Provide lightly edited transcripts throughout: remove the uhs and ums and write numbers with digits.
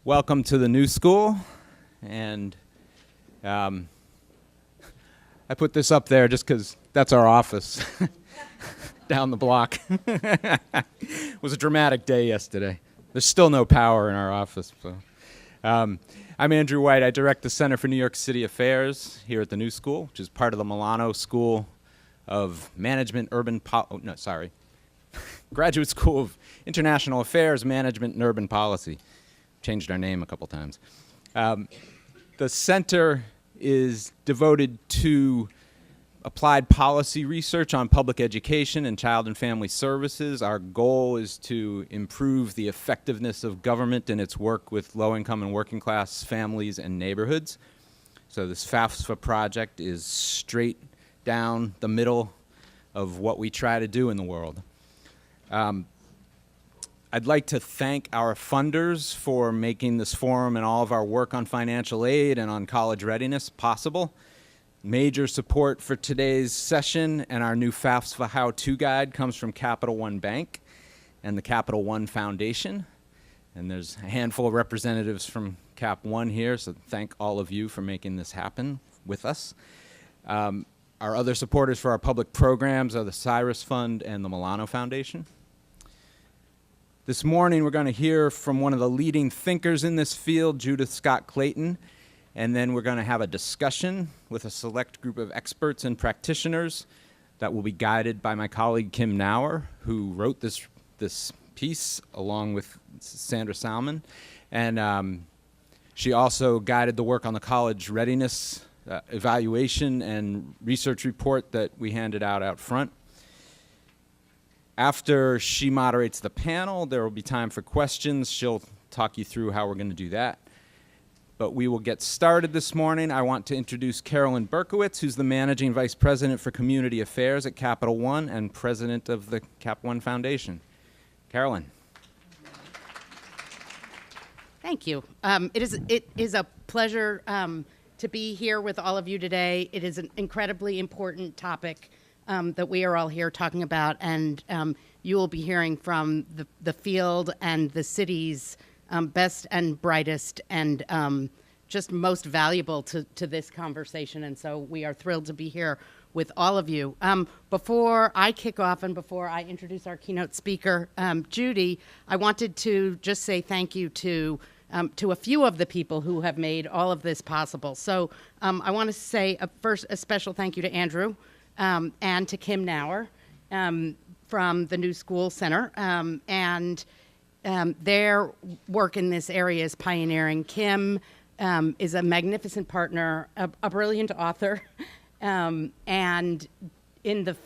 Welcome to the new school, and I put this up there just because that's our office down the block. It was a dramatic day yesterday. There's still no power in our office. So. I'm Andrew White. I direct the Center for New York City Affairs here at the new school, which is part of the Milano School of Management, Graduate School of International Affairs, Management, and Urban Policy. Changed our name a couple times. The center is devoted to applied policy research on public education and child and family services. Our goal is to improve the effectiveness of government in its work with low-income and working-class families and neighborhoods. So this FAFSA project is straight down the middle of what we try to do in the world. I'd like to thank our funders for making this forum and all of our work on financial aid and on college readiness possible. Major support for today's session and our new FAFSA how-to guide comes from Capital One Bank and the Capital One Foundation. And there's a handful of representatives from Cap One here, so thank all of you for making this happen with us. Our other supporters for our public programs are the Cyrus Fund and the Milano Foundation. This morning, we're going to hear from one of the leading thinkers in this field, Judith Scott-Clayton, and then we're going to have a discussion with a select group of experts and practitioners that will be guided by my colleague, Kim Nauer, who wrote this piece along with Sandra Salmon. And she also guided the work on the college readiness evaluation and research report that we handed out front. After she moderates the panel, there will be time for questions. She'll talk you through how we're going to do that. But we will get started this morning. I want to introduce Carolyn Berkowitz, who's the Managing Vice President for Community Affairs at Capital One and President of the Cap One Foundation. Carolyn. Thank you. It is a pleasure to be here with all of you today. It is an incredibly important topic that we are all here talking about, and you will be hearing from the field and the city's best and brightest and just most valuable to this conversation, and so we are thrilled to be here with all of you. Before I kick off and before I introduce our keynote speaker, Judy, I wanted to just say thank you to a few of the people who have made all of this possible. So I want to say first a special thank you to Andrew, and to Kim Nauer from the New School Center, and their work in this area is pioneering. Kim is a magnificent partner, a brilliant author, and in the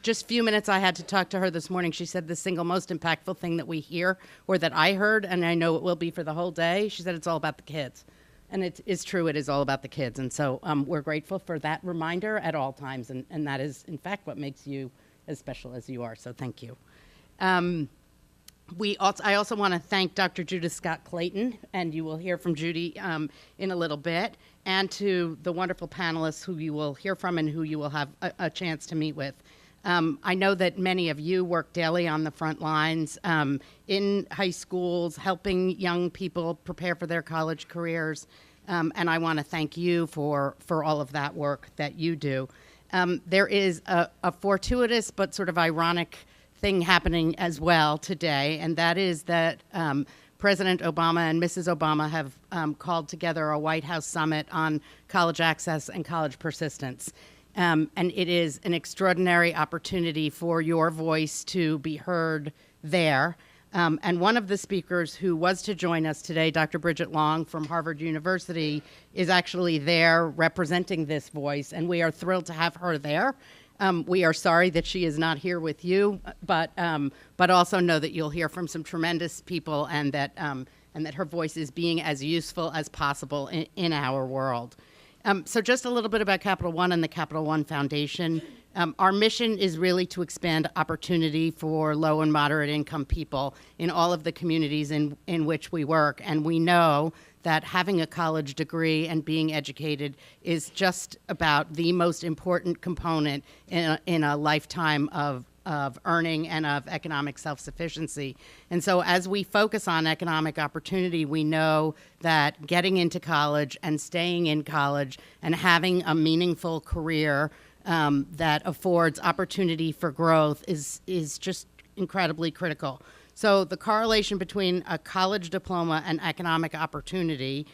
just few minutes I had to talk to her this morning, she said the single most impactful thing that we hear, or that I heard, and I know it will be for the whole day, she said it's all about the kids. And it is true, it is all about the kids. And so we're grateful for that reminder at all times. And that is, in fact, what makes you as special as you are. So thank you. I also want to thank Dr. Judith Scott-Clayton, and you will hear from Judy in a little bit, and to the wonderful panelists who you will hear from and who you will have a chance to meet with. I know that many of you work daily on the front lines in high schools, helping young people prepare for their college careers, and I want to thank you for all of that work that you do. There is a fortuitous but sort of ironic thing happening as well today, and that is that President Obama and Mrs. Obama have called together a White House summit on college access and college persistence. And it is an extraordinary opportunity for your voice to be heard there. And one of the speakers who was to join us today, Dr. Bridget Long from Harvard University, is actually there representing this voice, and we are thrilled to have her there. We are sorry that she is not here with you, but also know that you'll hear from some tremendous people, and that her voice is being as useful as possible in our world. So just a little bit about Capital One and the Capital One Foundation. Our mission is really to expand opportunity for low and moderate income people in all of the communities in which we work. And we know that having a college degree and being educated is just about the most important component in a lifetime of earning and of economic self-sufficiency. And so as we focus on economic opportunity, we know that getting into college and staying in college and having a meaningful career that affords opportunity for growth is just incredibly critical. So the correlation between a college diploma and economic opportunity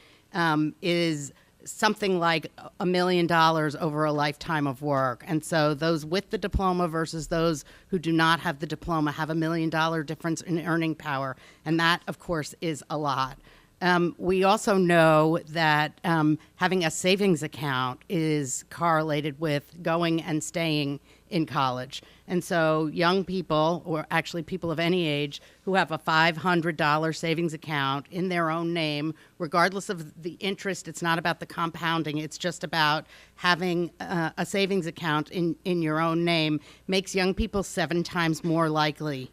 is something like $1 million over a lifetime of work. And so those with the diploma versus those who do not have the diploma have $1 million difference in earning power. And that, of course, is a lot. We also know that having a savings account is correlated with going and staying in college. And so young people, or actually people of any age, who have a $500 savings account in their own name, regardless of the interest, it's not about the compounding, it's just about having a savings account in your own name, makes young people 7 times more likely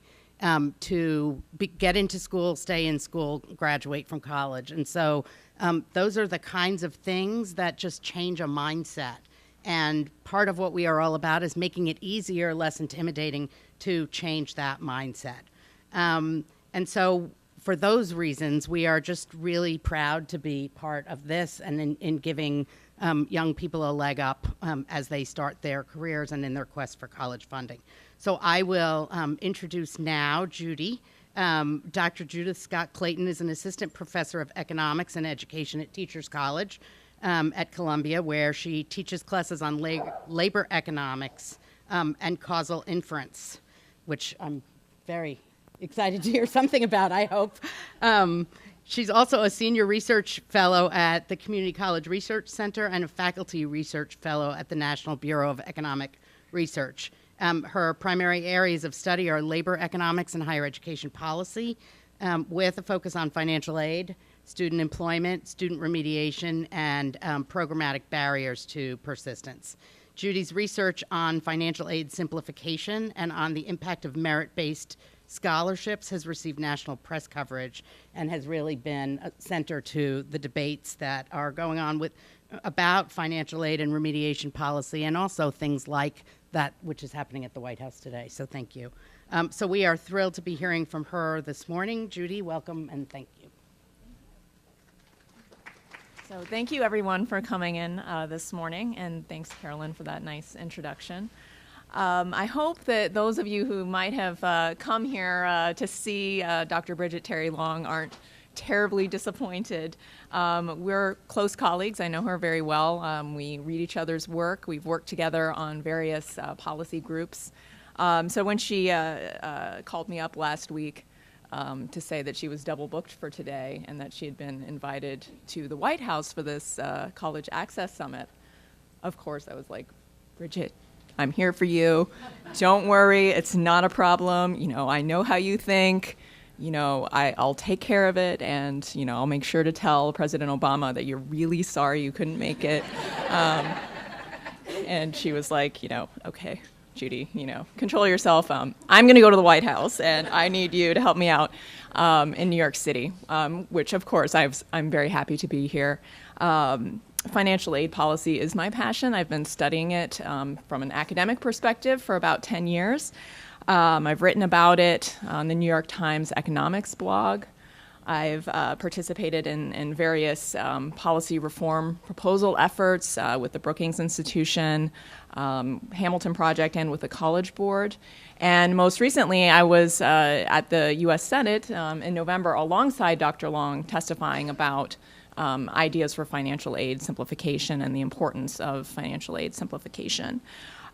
to get into school, stay in school, graduate from college. And so those are the kinds of things that just change a mindset. And part of what we are all about is making it easier, less intimidating to change that mindset. And so for those reasons, we are just really proud to be part of this and in giving young people a leg up as they start their careers and in their quest for college funding. So I will introduce now Judy. Dr. Judith Scott-Clayton is an assistant professor of economics and education at Teachers College at Columbia, where she teaches classes on labor economics and causal inference, which I'm very excited to hear something about, I hope. She's also a senior research fellow at the Community College Research Center and a faculty research fellow at the National Bureau of Economic Research. Her primary areas of study are labor economics and higher education policy, with a focus on financial aid, student employment, student remediation, and programmatic barriers to persistence. Judy's research on financial aid simplification and on the impact of merit-based scholarships has received national press coverage and has really been a center to the debates that are going on about financial aid and remediation policy, and also things like that which is happening at the White House today. So thank you. So we are thrilled to be hearing from her this morning. Judy, welcome and thank you. So thank you everyone for coming in this morning, and thanks Carolyn for that nice introduction. I hope that those of you who might have come here to see Dr. Bridget Terry Long aren't terribly disappointed. We're close colleagues. I know her very well. We read each other's work. We've worked together on various policy groups. So when she called me up last week to say that she was double booked for today and that she had been invited to the White House for this College Access Summit, of course I was like, Bridget, I'm here for you. Don't worry, it's not a problem. You know, I know how you think. You know, I'll take care of it, and, you know, I'll make sure to tell President Obama that you're really sorry you couldn't make it. And she was like, you know, okay, Judy, you know, control yourself. I'm going to go to the White House, and I need you to help me out in New York City, which, of course, I'm very happy to be here. Financial aid policy is my passion. I've been studying it from an academic perspective for about 10 years. I've written about it on the New York Times economics blog. I've participated in various policy reform proposal efforts with the Brookings Institution, Hamilton Project, and with the College Board. And most recently, I was at the U.S. Senate in November alongside Dr. Long testifying about ideas for financial aid simplification and the importance of financial aid simplification.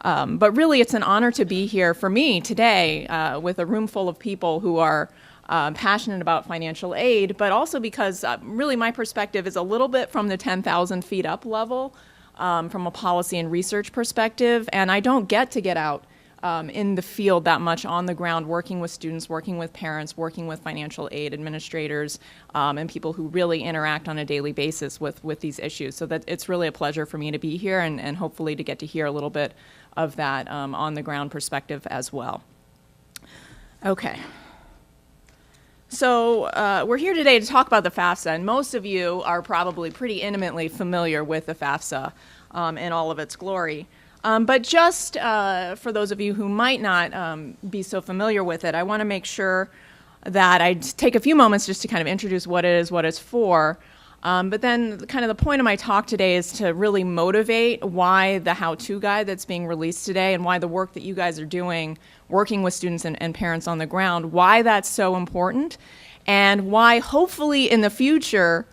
But really, it's an honor to be here for me today with a room full of people who are passionate about financial aid, but also because really my perspective is a little bit from the 10,000 feet up level from a policy and research perspective, and I don't get to get out in the field that much on the ground, working with students, working with parents, working with financial aid administrators, and people who really interact on a daily basis with these issues. So that it's really a pleasure for me to be here and hopefully to get to hear a little bit of that on the ground perspective as well. Okay. So we're here today to talk about the FAFSA, and most of you are probably pretty intimately familiar with the FAFSA in all of its glory. But just for those of you who might not be so familiar with it, I want to make sure that I take a few moments just to kind of introduce what it is, what it's for. But then kind of the point of my talk today is to really motivate why the how-to guide that's being released today and why the work that you guys are doing, working with students and parents on the ground, why that's so important, and why hopefully in the future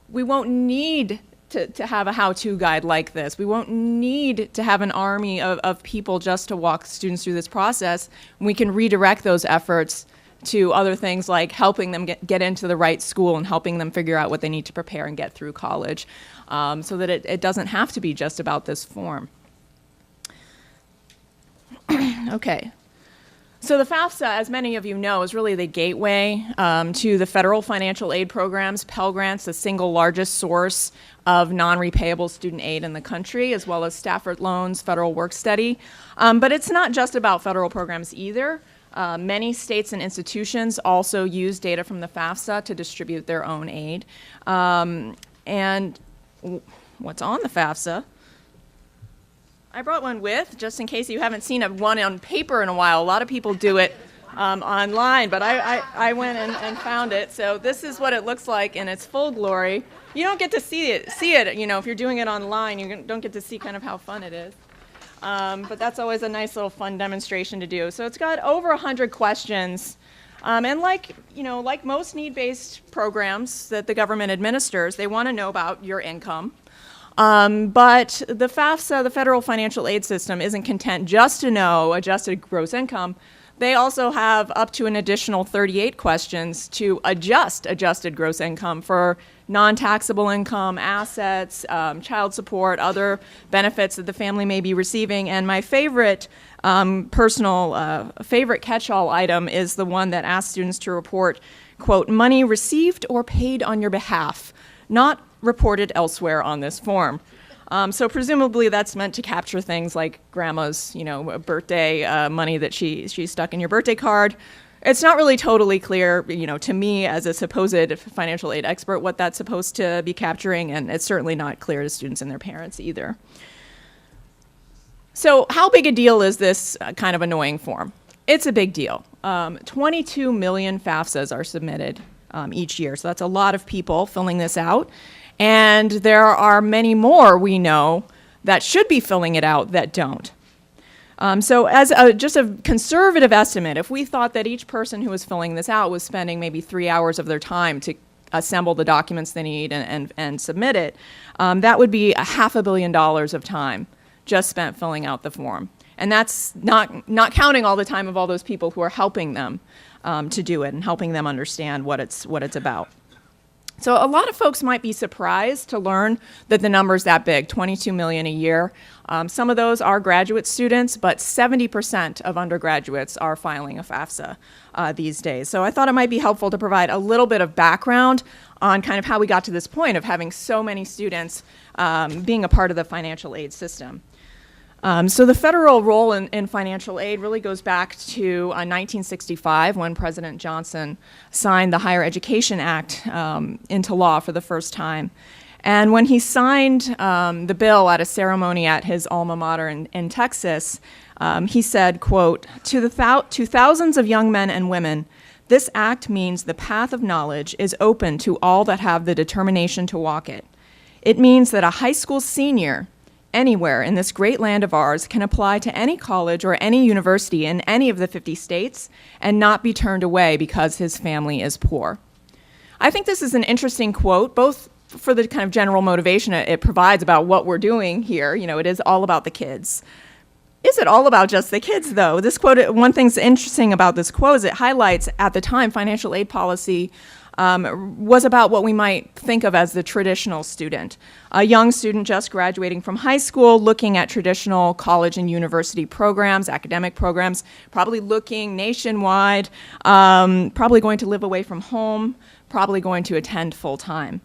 we won't need to have a how-to guide like this. We won't need to have an army of people just to walk students through this process. We can redirect those efforts to other things like helping them get into the right school and helping them figure out what they need to prepare and get through college, so that it doesn't have to be just about this form. Okay. So the FAFSA, as many of you know, is really the gateway to the federal financial aid programs. Pell Grants, the single largest source of non-repayable student aid in the country, as well as Stafford Loans, Federal Work Study. But it's not just about federal programs either. Many states and institutions also use data from the FAFSA to distribute their own aid. And what's on the FAFSA? I brought one with, just in case you haven't seen one on paper in a while. A lot of people do it online, but I went and found it. So this is what it looks like in its full glory. You don't get to see it, you know, if you're doing it online, you don't get to see kind of how fun it is. But that's always a nice little fun demonstration to do. So it's got over 100 questions. And like most need-based programs that the government administers, they want to know about your income. But the FAFSA, the Federal Financial Aid System, isn't content just to know adjusted gross income. They also have up to an additional 38 questions to adjust adjusted gross income for non-taxable income, assets, child support, other benefits that the family may be receiving. And my favorite personal favorite catch-all item is the one that asks students to report, quote, money received or paid on your behalf, not reported elsewhere on this form. So presumably that's meant to capture things like grandma's, birthday money that she stuck in your birthday card. It's not really totally clear, to me as a supposed financial aid expert what that's supposed to be capturing, and it's certainly not clear to students and their parents either. So how big a deal is this kind of annoying form? It's a big deal. 22 million FAFSAs are submitted each year, so that's a lot of people filling this out. And there are many more, we know, that should be filling it out that don't. So as just a conservative estimate, if we thought that each person who was filling this out was spending maybe 3 hours of their time to assemble the documents they need and submit it, that would be $500 million of time just spent filling out the form. And that's not counting all the time of all those people who are helping them to do it and helping them understand what it's about. So a lot of folks might be surprised to learn that the number's that big, 22 million a year. Some of those are graduate students, but 70% of undergraduates are filing a FAFSA these days. So I thought it might be helpful to provide a little bit of background on kind of how we got to this point of having so many students being a part of the financial aid system. So the federal role in financial aid really goes back to 1965 when President Johnson signed the Higher Education Act into law for the first time. And when he signed the bill at a ceremony at his alma mater in Texas, he said, quote, to thousands of young men and women, this act means the path of knowledge is open to all that have the determination to walk it. It means that a high school senior anywhere in this great land of ours can apply to any college or any university in any of the 50 states and not be turned away because his family is poor. I think this is an interesting quote, both for the kind of general motivation it provides about what we're doing here. It is all about the kids. Is it all about just the kids, though? This quote, one thing's interesting about this quote is it highlights, at the time, financial aid policy was about what we might think of as the traditional student. A young student just graduating from high school, looking at traditional college and university programs, academic programs, probably looking nationwide, probably going to live away from home, probably going to attend full-time.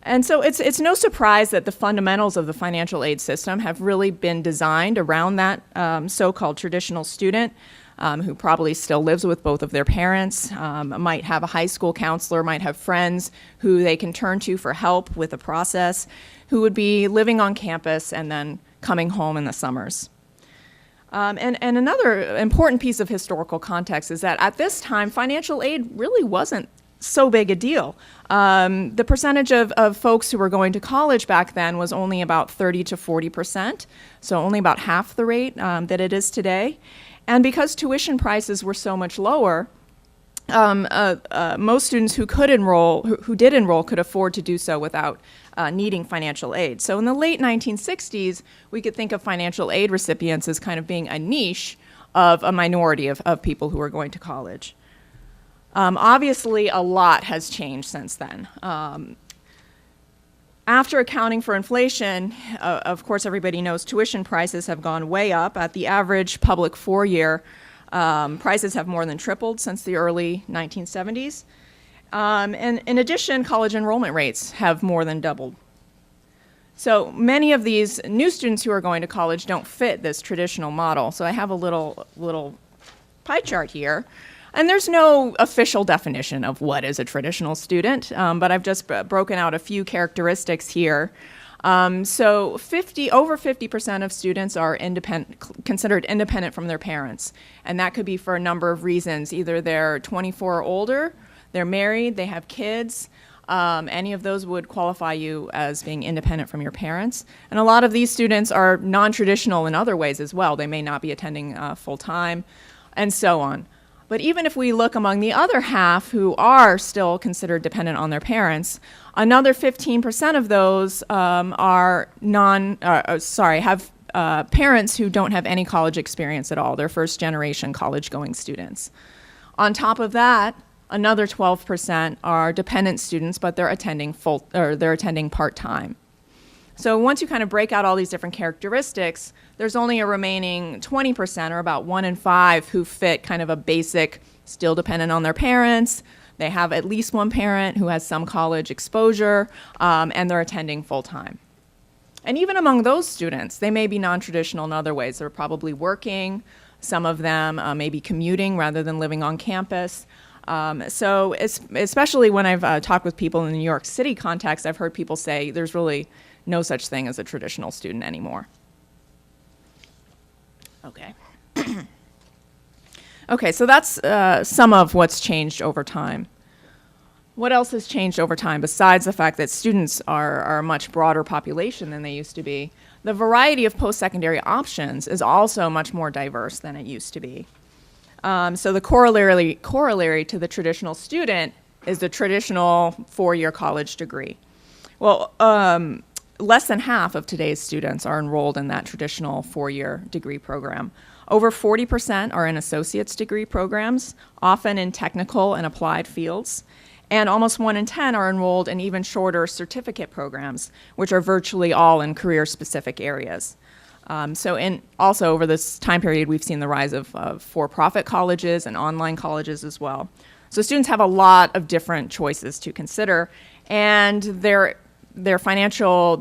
And so it's no surprise that the fundamentals of the financial aid system have really been designed around that so-called traditional student. who probably still lives with both of their parents, might have a high school counselor, might have friends who they can turn to for help with the process, who would be living on campus and then coming home in the summers. And another important piece of historical context is that at this time, financial aid really wasn't so big a deal. The percentage of folks who were going to college back then was only about 30 to 40%, so only about half the rate that it is today. And because tuition prices were so much lower, most students who did enroll could afford to do so without needing financial aid. So in the late 1960s, we could think of financial aid recipients as kind of being a niche of a minority of people who were going to college. Obviously, a lot has changed since then. After accounting for inflation, of course, everybody knows tuition prices have gone way up. At the average public four-year, prices have more than tripled since the early 1970s. And in addition, college enrollment rates have more than doubled. So many of these new students who are going to college don't fit this traditional model. So I have a little pie chart here. And there's no official definition of what is a traditional student, but I've just broken out a few characteristics here. So over 50% of students are considered independent from their parents. And that could be for a number of reasons. Either they're 24 or older, they're married, they have kids. Any of those would qualify you as being independent from your parents. And a lot of these students are non-traditional in other ways as well. They may not be attending full-time, and so on. But even if we look among the other half who are still considered dependent on their parents, another 15% of those have parents who don't have any college experience at all. They're first-generation college-going students. On top of that, another 12% are dependent students, but they're attending part-time. So once you kind of break out all these different characteristics, there's only a remaining 20%, or about 1 in 5, who fit kind of a basic, still dependent on their parents. They have at least one parent who has some college exposure, and they're attending full-time. And even among those students, they may be non-traditional in other ways. They're probably working. Some of them may be commuting rather than living on campus. So especially when I've talked with people in the New York City context, I've heard people say there's really no such thing as a traditional student anymore. Okay. Okay, so that's some of what's changed over time. What else has changed over time besides the fact that students are a much broader population than they used to be? The variety of post-secondary options is also much more diverse than it used to be. So the corollary to the traditional student is the traditional four-year college degree. Well, less than half of today's students are enrolled in that traditional four-year degree program. Over 40% are in associate's degree programs, often in technical and applied fields. And almost 1 in 10 are enrolled in even shorter certificate programs, which are virtually all in career-specific areas. Also over this time period, we've seen the rise of for-profit colleges and online colleges as well. So students have a lot of different choices to consider, and their financial,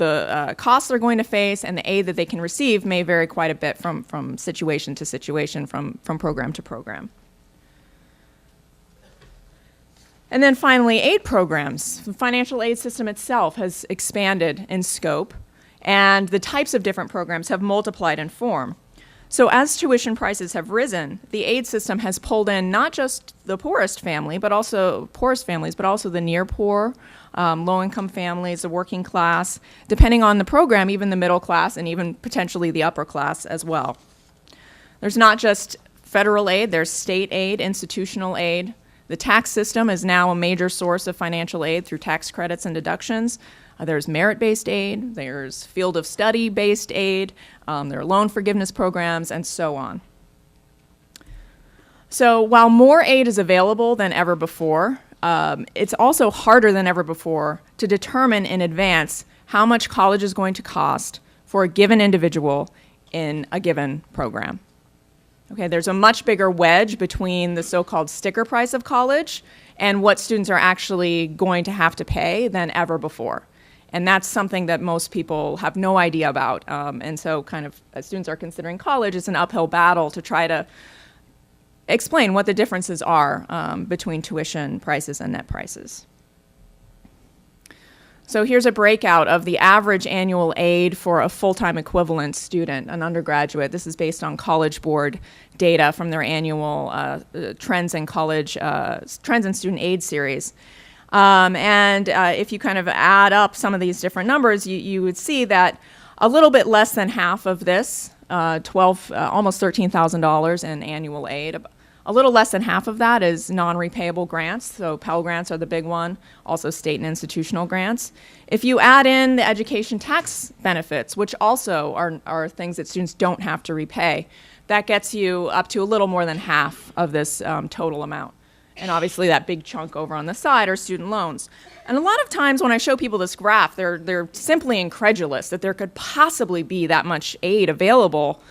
costs they're going to face and the aid that they can receive may vary quite a bit from situation to situation, from program to program. And then finally, aid programs. The financial aid system itself has expanded in scope, and the types of different programs have multiplied in form. So as tuition prices have risen, the aid system has pulled in not just the poorest families, but also the near poor, low-income families, the working class, depending on the program, even the middle class, and even potentially the upper class as well. There's not just federal aid, there's state aid, institutional aid. The tax system is now a major source of financial aid through tax credits and deductions. There's merit-based aid, there's field of study-based aid, there are loan forgiveness programs, and so on. So while more aid is available than ever before, it's also harder than ever before to determine in advance how much college is going to cost for a given individual in a given program. Okay, there's a much bigger wedge between the so-called sticker price of college and what students are actually going to have to pay than ever before. And that's something that most people have no idea about. And so kind of as students are considering college, it's an uphill battle to try to explain what the differences are between tuition prices and net prices. So here's a breakout of the average annual aid for a full-time equivalent student, an undergraduate. This is based on College Board data from their annual Trends in Student Aid series. If you kind of add up some of these different numbers, you would see that a little bit less than half of this, almost $13,000 in annual aid, a little less than half of that is non-repayable grants, so Pell Grants are the big one, also state and institutional grants. If you add in the education tax benefits, which also are things that students don't have to repay, that gets you up to a little more than half of this total amount. And obviously that big chunk over on the side are student loans. And a lot of times when I show people this graph, they're simply incredulous that there could possibly be that much aid available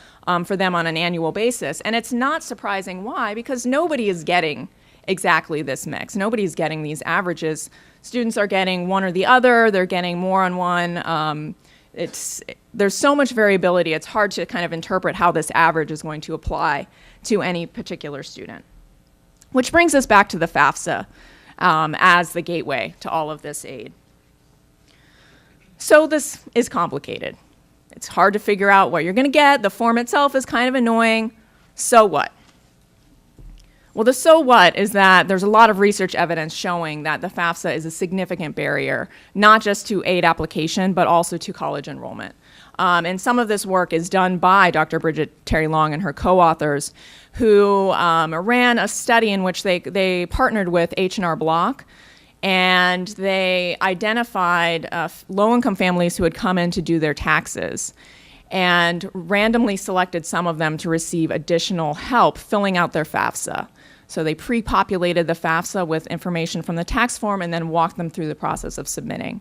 for them on an annual basis. And it's not surprising why, because nobody is getting exactly this mix. Nobody's getting these averages. Students are getting one or the other. They're getting more on one. There's so much variability. It's hard to kind of interpret how this average is going to apply to any particular student. Which brings us back to the FAFSA as the gateway to all of this aid. So this is complicated. It's hard to figure out what you're going to get. The form itself is kind of annoying. So what? Well, the so what is that there's a lot of research evidence showing that the FAFSA is a significant barrier, not just to aid application, but also to college enrollment. And some of this work is done by Dr. Bridget Terry Long and her co-authors, who ran a study in which they partnered with H&R Block, and they identified low-income families who had come in to do their taxes and randomly selected some of them to receive additional help filling out their FAFSA. So they pre-populated the FAFSA with information from the tax form and then walked them through the process of submitting.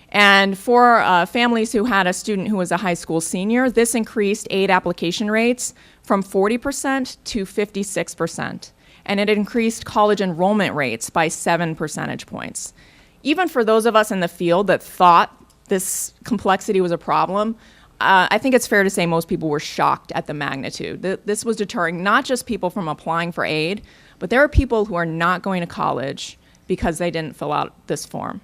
And for families who had a student who was a high school senior, this increased aid application rates from 40% to 56%. And it increased college enrollment rates by 7 percentage points. Even for those of us in the field that thought this complexity was a problem, I think it's fair to say most people were shocked at the magnitude. This was deterring not just people from applying for aid, but there are people who are not going to college because they didn't fill out this form.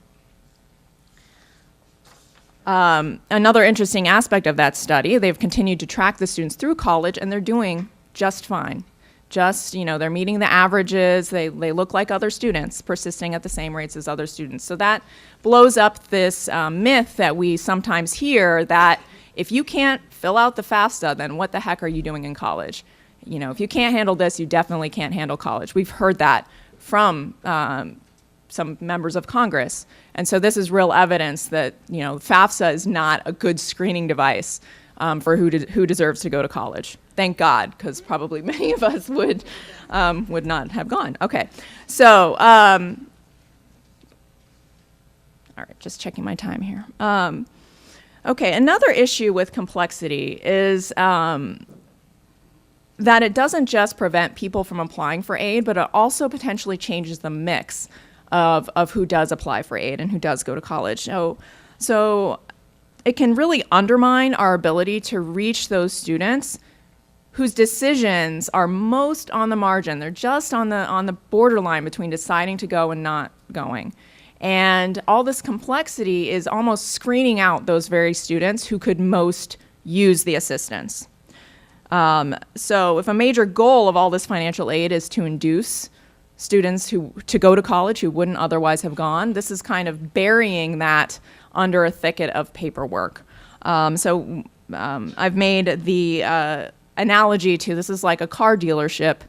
Another interesting aspect of that study, they've continued to track the students through college, and they're doing just fine. They're meeting the averages, they look like other students, persisting at the same rates as other students. So that blows up this myth that we sometimes hear that if you can't fill out the FAFSA, then what the heck are you doing in college? If you can't handle this, you definitely can't handle college. We've heard that from some members of Congress. And so this is real evidence that, FAFSA is not a good screening device for who deserves to go to college. Thank God, because probably many of us would not have gone. Okay, so, all right, just checking my time here. Okay, another issue with complexity is that it doesn't just prevent people from applying for aid, but it also potentially changes the mix of who does apply for aid and who does go to college. So it can really undermine our ability to reach those students whose decisions are most on the margin. They're just on the borderline between deciding to go and not going. And all this complexity is almost screening out those very students who could most use the assistance. So if a major goal of all this financial aid is to induce students to go to college who wouldn't otherwise have gone, this is kind of burying that under a thicket of paperwork. I've made the analogy to this is like a car dealership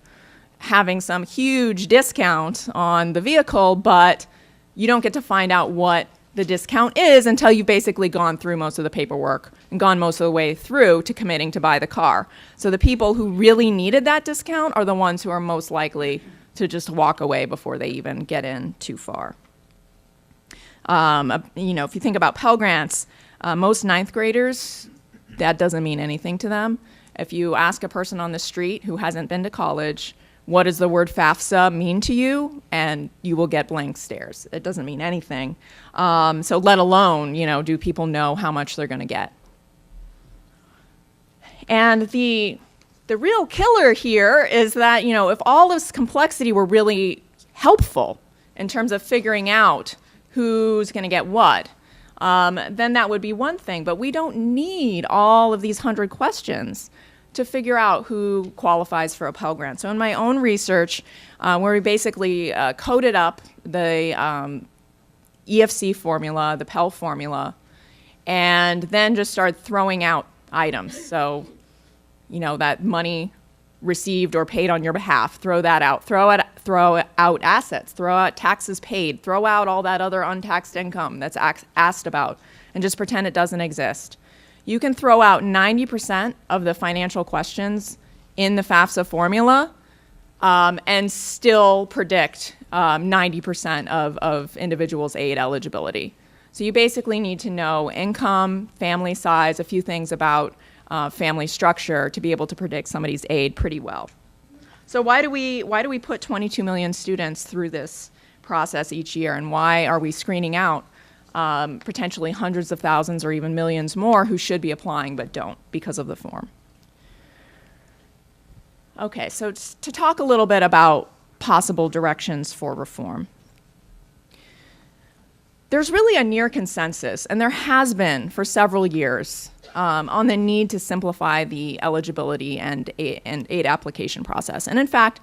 having some huge discount on the vehicle, but you don't get to find out what the discount is until you've basically gone through most of the paperwork and gone most of the way through to committing to buy the car. So the people who really needed that discount are the ones who are most likely to just walk away before they even get in too far. If you think about Pell Grants, most ninth graders, that doesn't mean anything to them. If you ask a person on the street who hasn't been to college, what does the word FAFSA mean to you? And you will get blank stares. It doesn't mean anything. So let alone, do people know how much they're going to get? And the the real killer here is that, if all this complexity were really helpful in terms of figuring out who's going to get what, then that would be one thing. But we don't need all of these 100 questions to figure out who qualifies for a Pell Grant. So in my own research, where we basically coded up the EFC formula, the Pell formula, and then just started throwing out items. So, that money received or paid on your behalf, throw that out. Throw out assets, throw out taxes paid, throw out all that other untaxed income that's asked about, and just pretend it doesn't exist. You can throw out 90% of the financial questions in the FAFSA formula and still predict 90% of individuals' aid eligibility. So you basically need to know income, family size, a few things about family structure to be able to predict somebody's aid pretty well. So why do we put 22 million students through this process each year, and why are we screening out potentially hundreds of thousands or even millions more who should be applying but don't because of the form? Okay, so to talk a little bit about possible directions for reform. There's really a near consensus, and there has been for several years, on the need to simplify the eligibility and aid application process. And in fact,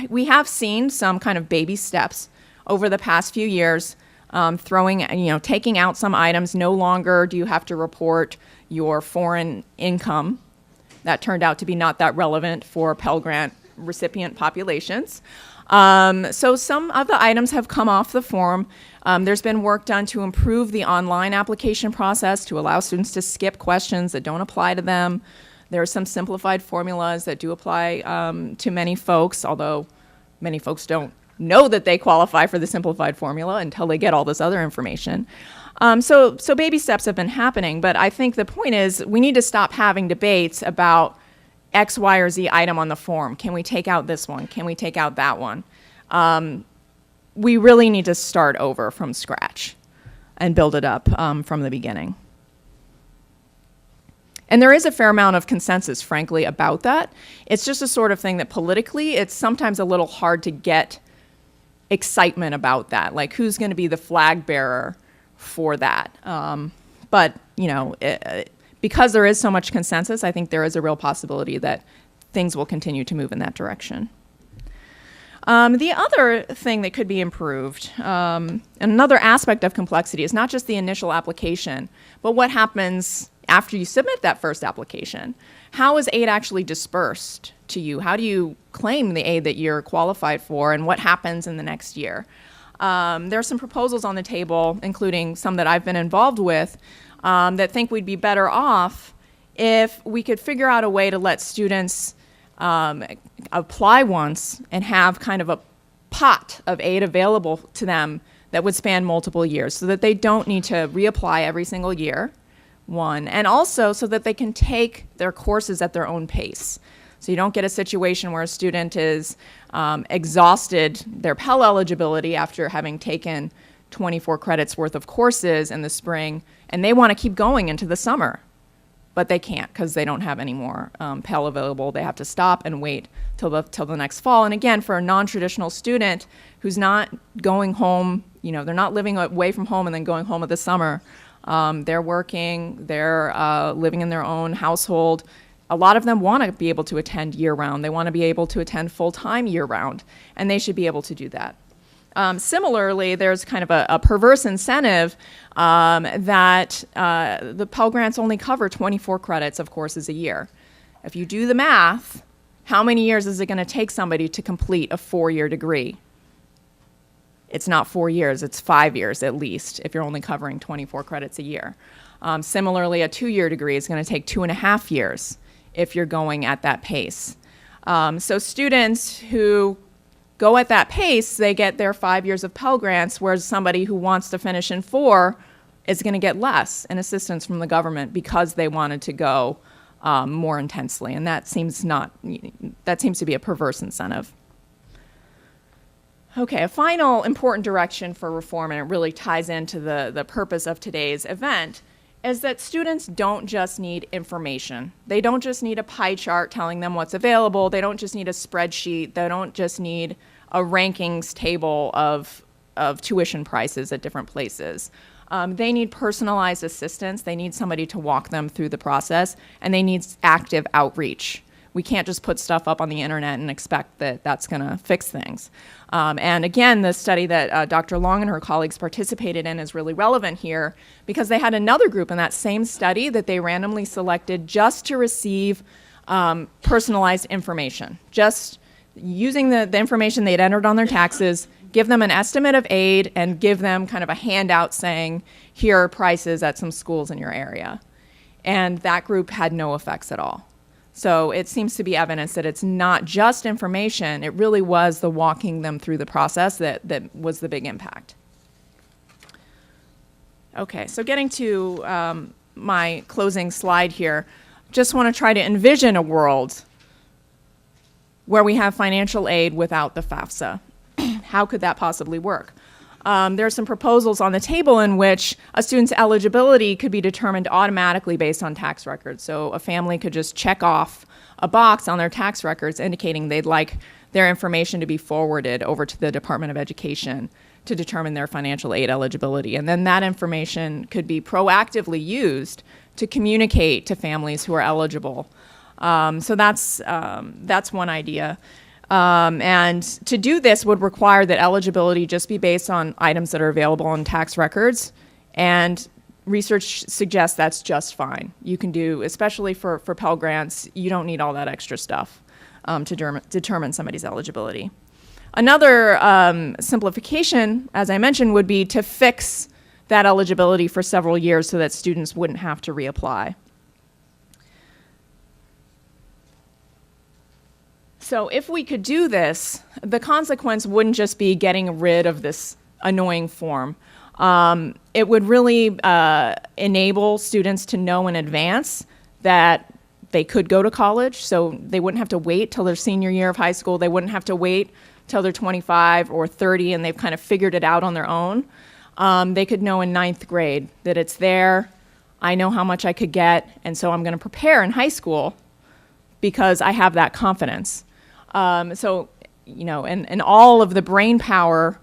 we have seen some kind of baby steps over the past few years, taking out some items. No longer do you have to report your foreign income. That turned out to be not that relevant for Pell Grant recipient populations. So some of the items have come off the form. There's been work done to improve the online application process to allow students to skip questions that don't apply to them. There are some simplified formulas that do apply to many folks, although many folks don't know that they qualify for the simplified formula until they get all this other information. So baby steps have been happening, but I think the point is we need to stop having debates about X, Y, or Z item on the form. Can we take out this one? Can we take out that one? We really need to start over from scratch and build it up from the beginning. And there is a fair amount of consensus, frankly, about that. It's just a sort of thing that politically, it's sometimes a little hard to get excitement about that. Like, who's going to be the flag bearer for that? But, because there is so much consensus, I think there is a real possibility that things will continue to move in that direction. The other thing that could be improved, another aspect of complexity, is not just the initial application, but what happens after you submit that first application. How is aid actually dispersed to you? How do you claim the aid that you're qualified for, and what happens in the next year? There are some proposals on the table, including some that I've been involved with, that think we'd be better off if we could figure out a way to let students apply once and have kind of a pot of aid available to them that would span multiple years, so that they don't need to reapply every single year, one, and also so that they can take their courses at their own pace. So you don't get a situation where a student is exhausted their Pell eligibility after having taken 24 credits worth of courses in the spring, and they want to keep going into the summer. But they can't because they don't have any more Pell available. They have to stop and wait till the next fall. And again, for a non-traditional student who's not going home, they're not living away from home and then going home at the summer. They're working, they're living in their own household. A lot of them want to be able to attend year-round. They want to be able to attend full-time year-round, and they should be able to do that. Similarly, there's kind of a perverse incentive that the Pell Grants only cover 24 credits of courses a year. If you do the math, how many years is it going to take somebody to complete a 4-year degree? It's not 4 years, it's 5 years at least, if you're only covering 24 credits a year. Similarly, a 2-year degree is going to take 2.5 years if you're going at that pace. So students who go at that pace, they get their 5 years of Pell Grants, whereas somebody who wants to finish in 4 is going to get less in assistance from the government because they wanted to go more intensely. And that seems to be a perverse incentive. Okay, a final important direction for reform, and it really ties into the purpose of today's event, is that students don't just need information. They don't just need a pie chart telling them what's available. They don't just need a spreadsheet. They don't just need a rankings table of tuition prices at different places. They need personalized assistance. They need somebody to walk them through the process, and they need active outreach. We can't just put stuff up on the internet and expect that that's going to fix things. And again, the study that Dr. Long and her colleagues participated in is really relevant here because they had another group in that same study that they randomly selected just to receive personalized information, just using the information they'd entered on their taxes, give them an estimate of aid, and give them kind of a handout saying, here are prices at some schools in your area. And that group had no effects at all. So it seems to be evidence that it's not just information, it really was the walking them through the process that was the big impact. Okay, so getting to my closing slide here, just want to try to envision a world where we have financial aid without the FAFSA. How could that possibly work? There are some proposals on the table in which a student's eligibility could be determined automatically based on tax records. So a family could just check off a box on their tax records indicating they'd like their information to be forwarded over to the Department of Education to determine their financial aid eligibility. And then that information could be proactively used to communicate to families who are eligible. So that's one idea. And to do this would require that eligibility just be based on items that are available on tax records, and research suggests that's just fine. You can do, especially for Pell Grants, you don't need all that extra stuff to determine somebody's eligibility. Another simplification, as I mentioned, would be to fix that eligibility for several years so that students wouldn't have to reapply. So if we could do this, the consequence wouldn't just be getting rid of this annoying form. It would really enable students to know in advance that they could go to college, so they wouldn't have to wait till their senior year of high school. They wouldn't have to wait till they're 25 or 30 and they've kind of figured it out on their own. They could know in 9th grade that it's there, I know how much I could get, and so I'm going to prepare in high school because I have that confidence. So, you know, and all of the brain power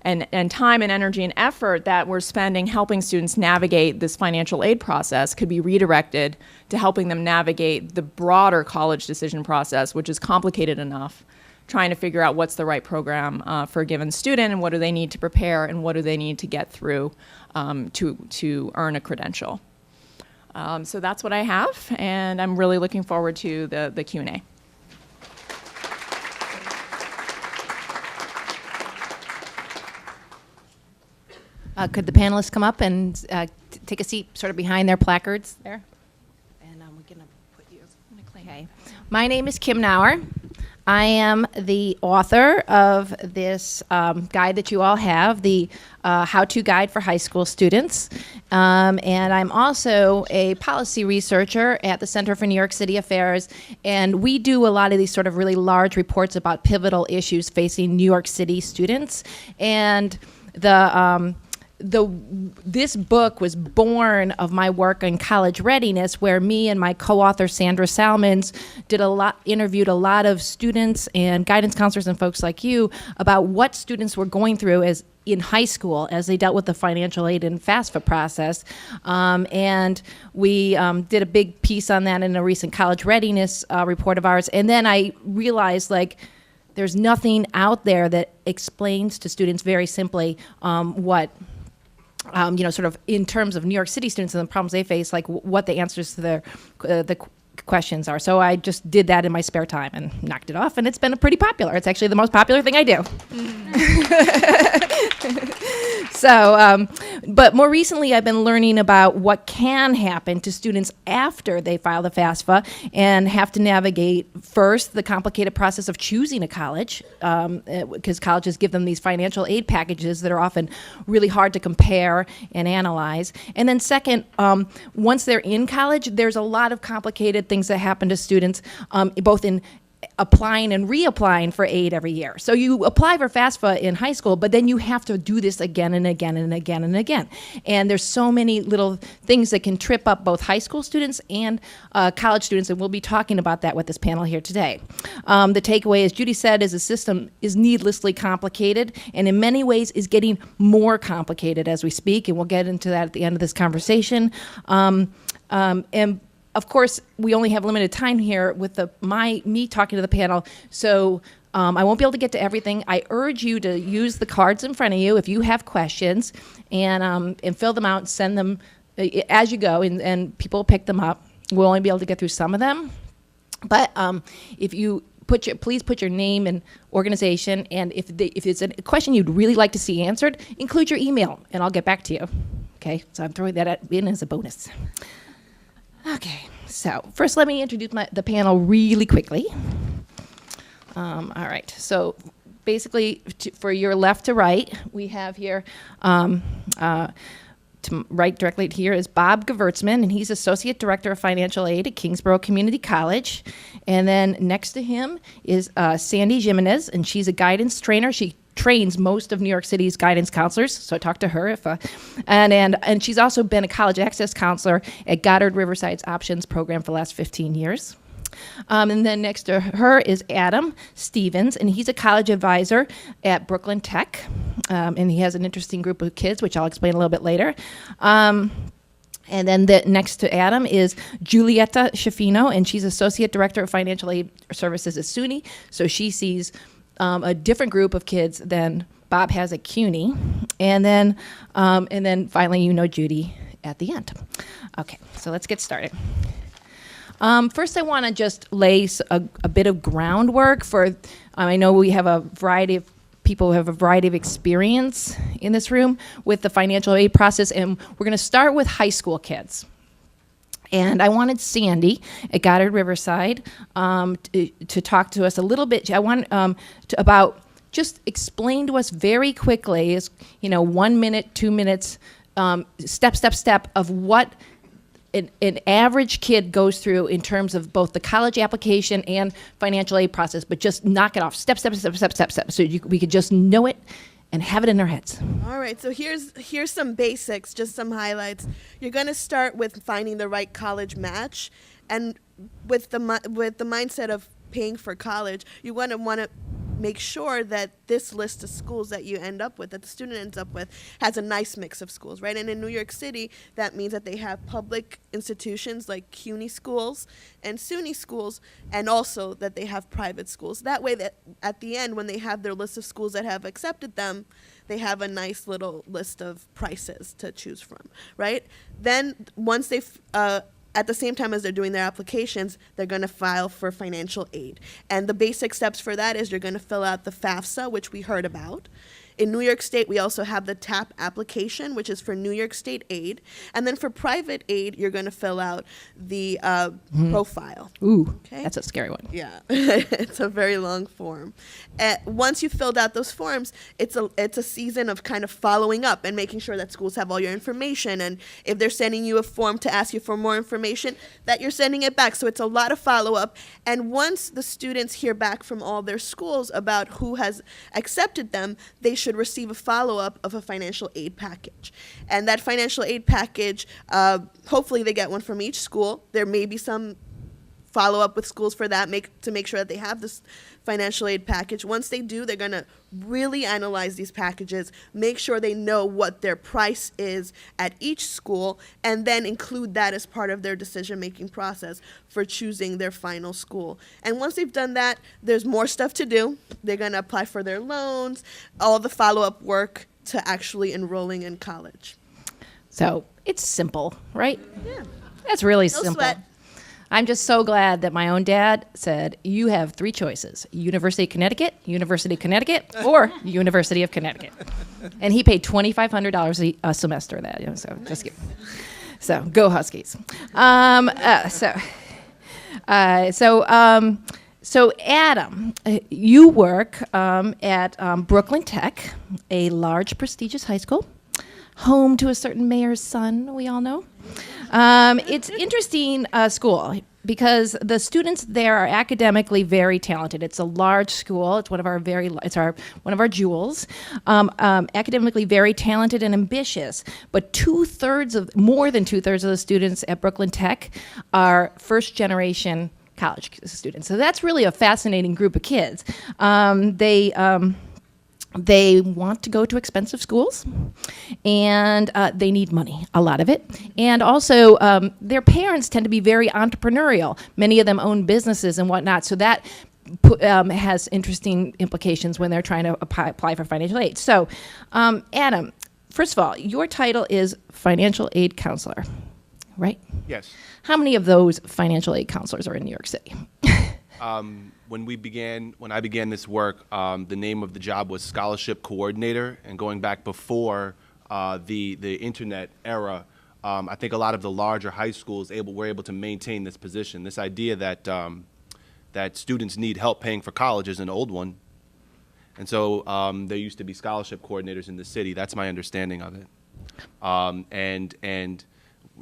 and time and energy and effort that we're spending helping students navigate this financial aid process could be redirected to helping them navigate the broader college decision process, which is complicated enough, trying to figure out what's the right program for a given student and what do they need to prepare and what do they need to get through to earn a credential. So that's what I have, and I'm really looking forward to the Q&A. Could the panelists come up and take a seat sort of behind their placards there? And we're going to put you. Okay. My name is Kim Nauer. I am the author of this guide that you all have, the how-to guide for high school students. And I'm also a policy researcher at the Center for New York City Affairs. And we do a lot of these sort of really large reports about pivotal issues facing New York City students. And this book was born of my work in college readiness, where me and my co-author Sandra Salmons interviewed a lot of students and guidance counselors and folks like you about what students were going through as in high school as they dealt with the financial aid and FAFSA process. And we did a big piece on that in a recent college readiness report of ours. And then I realized, like, there's nothing out there that explains to students very simply what sort of in terms of New York City students and the problems they face, like what the answers to the questions are. So I just did that in my spare time and knocked it off, and it's been pretty popular. It's actually the most popular thing I do. So, but more recently I've been learning about what can happen to students after they file the FAFSA and have to navigate first the complicated process of choosing a college, because colleges give them these financial aid packages that are often really hard to compare and analyze. And then second, once they're in college, there's a lot of complicated things that happen to students, both in applying and reapplying for aid every year. So you apply for FAFSA in high school, but then you have to do this again and again and again and again. And there's so many little things that can trip up both high school students and college students, and we'll be talking about that with this panel here today. The takeaway, as Judy said, is the system is needlessly complicated, and in many ways is getting more complicated as we speak, and we'll get into that at the end of this conversation. And of course, we only have limited time here with me talking to the panel, so I won't be able to get to everything. I urge you to use the cards in front of you if you have questions, and fill them out and send them as you go, and people will pick them up. We'll only be able to get through some of them, but if you please put your name and organization, and if it's a question you'd really like to see answered, include your email, and I'll get back to you. Okay, so I'm throwing that in as a bonus. Okay, so first let me introduce the panel really quickly. All right, so basically for your left to right, we have here, to right directly here is Bob Gevertzman, and he's Associate Director of Financial Aid at Kingsborough Community College. And then next to him is Sandy Jimenez, and she's a guidance trainer. She trains most of New York City's guidance counselors, so I talked to her. And she's also been a college access counselor at Goddard Riverside's Options program for the last 15 years. And then next to her is Adam Stevens, and he's a college advisor at Brooklyn Tech, and he has an interesting group of kids, which I'll explain a little bit later. And then next to Adam is Julieta Schiffino, and she's Associate Director of Financial Aid Services at SUNY, so she sees a different group of kids than Bob has at CUNY. And then finally, Judy at the end. Okay, so let's get started. First, I want to just lay a bit of groundwork for, I know we have a variety of people who have a variety of experience in this room with the financial aid process, and we're going to start with high school kids. And I wanted Sandy at Goddard Riverside to talk to us a little bit. I want about just explain to us very quickly, 1 minute, 2 minutes, step of what an average kid goes through in terms of both the college application and financial aid process, but just knock it off, step, so we could just know it and have it in our heads. All right, so here's some basics, just some highlights. You're going to start with finding the right college match, and with the mindset of paying for college, you want to make sure that this list of schools that you end up with, that the student ends up with, has a nice mix of schools, right? And in New York City, that means that they have public institutions like CUNY schools and SUNY schools, and also that they have private schools. That way that at the end, when they have their list of schools that have accepted them, they have a nice little list of prices to choose from, right? Then once they've at the same time as they're doing their applications, they're going to file for financial aid. And the basic steps for that is you're going to fill out the FAFSA, which we heard about. In New York State, we also have the TAP application, which is for New York State aid. And then for private aid, you're going to fill out the profile. Ooh, okay? That's a scary one. Yeah, it's a very long form. Once you've filled out those forms, it's a season of kind of following up and making sure that schools have all your information. And if they're sending you a form to ask you for more information, that you're sending it back. So it's a lot of follow-up. And once the students hear back from all their schools about who has accepted them, they should receive a follow-up of a financial aid package. And that financial aid package, hopefully they get one from each school. There may be some follow-up with schools for that, to make sure that they have this financial aid package. Once they do, they're going to really analyze these packages, make sure they know what their price is at each school, and then include that as part of their decision-making process for choosing their final school. And once they've done that, there's more stuff to do. They're going to apply for their loans, all the follow-up work to actually enrolling in college. So it's simple, right? Yeah. That's really No simple. sweat. I'm just so glad that my own dad said, you have three choices: University of Connecticut, or University of Connecticut. And he paid $2,500 a semester that, so just give. So go Huskies. So Adam, you work at Brooklyn Tech, a large, prestigious high school, home to a certain mayor's son, we all know. It's interesting school. because the students there are academically very talented. It's a large school. It's one of our one of our jewels. Academically very talented and ambitious. But more than 2/3 of the students at Brooklyn Tech are first generation college students. So that's really a fascinating group of kids. They want to go to expensive schools, and they need money, a lot of it. And also, their parents tend to be very entrepreneurial. Many of them own businesses and whatnot, so that has interesting implications when they're trying to apply for financial aid. So, Adam, first of all, your title is financial aid counselor, right? Yes. How many of those financial aid counselors are in New York City? When I began this work, the name of the job was scholarship coordinator, and going back before the internet era, I think a lot of the larger high schools were able to maintain this position. This idea that students need help paying for college is an old one, and so there used to be scholarship coordinators in the city. That's my understanding of it, and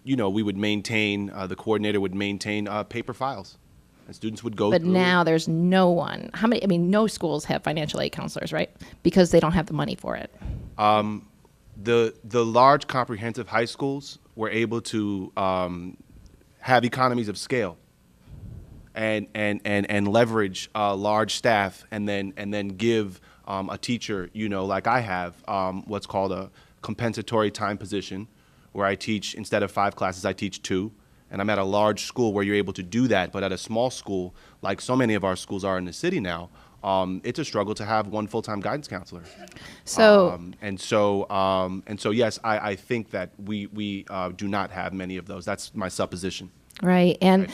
we would maintain the coordinator would maintain paper files. And students would go But through. now there's no one. No schools have financial aid counselors, right? Because they don't have the money for it. The large comprehensive high schools were able to have economies of scale and leverage large staff and then give a teacher, like I have, what's called a compensatory time position, where I teach, instead of 5 classes, I teach 2. And I'm at a large school where you're able to do that, but at a small school, like so many of our schools are in the city now, it's a struggle to have one full-time guidance counselor. So, Yes, I think that we do not have many of those. That's my supposition. right, and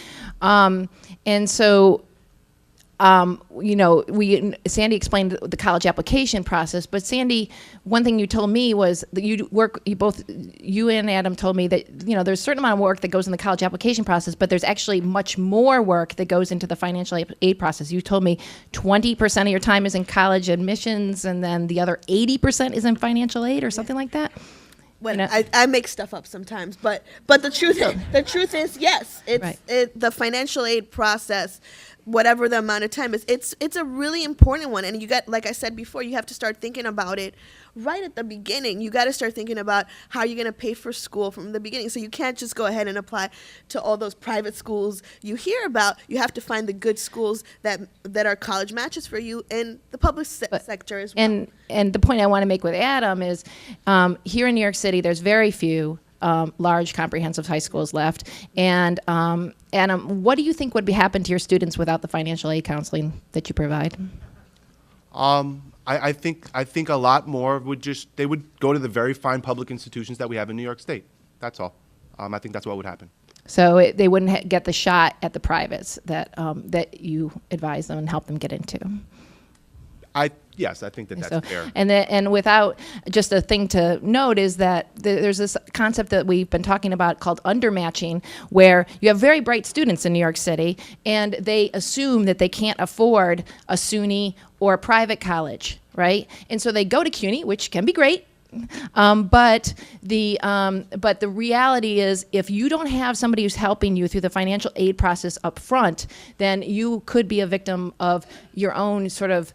so Sandy explained the college application process, but Sandy, one thing you told me was that you and Adam told me that, there's a certain amount of work that goes in the college application process, but there's actually much more work that goes into the financial aid process. You told me 20% of your time is in college admissions, and then the other 80% is in financial aid or something like that. I make stuff up sometimes, but the truth is yes, the financial aid process, whatever the amount of time is, it's a really important one. And like I said before, you have to start thinking about it right at the beginning. You got to start thinking about how you're going to pay for school from the beginning. So you can't just go ahead and apply to all those private schools you hear about. You have to find the good schools that are college matches for you in the public sector as well. And the point I want to make with Adam is here in New York City, there's very few large comprehensive high schools left. And Adam, what do you think would happen to your students without the financial aid counseling that you provide? I think a lot more they would go to the very fine public institutions that we have in New York State. That's all. I think that's what would happen. So they wouldn't get the shot at the privates that you advise them and help them get into. Yes, I think that's fair. And without, just a thing to note is that there's this concept that we've been talking about called undermatching, where you have very bright students in New York City, and they assume that they can't afford a SUNY or a private college, right? And so they go to CUNY, which can be great. But the reality is, if you don't have somebody who's helping you through the financial aid process up front, then you could be a victim of your own sort of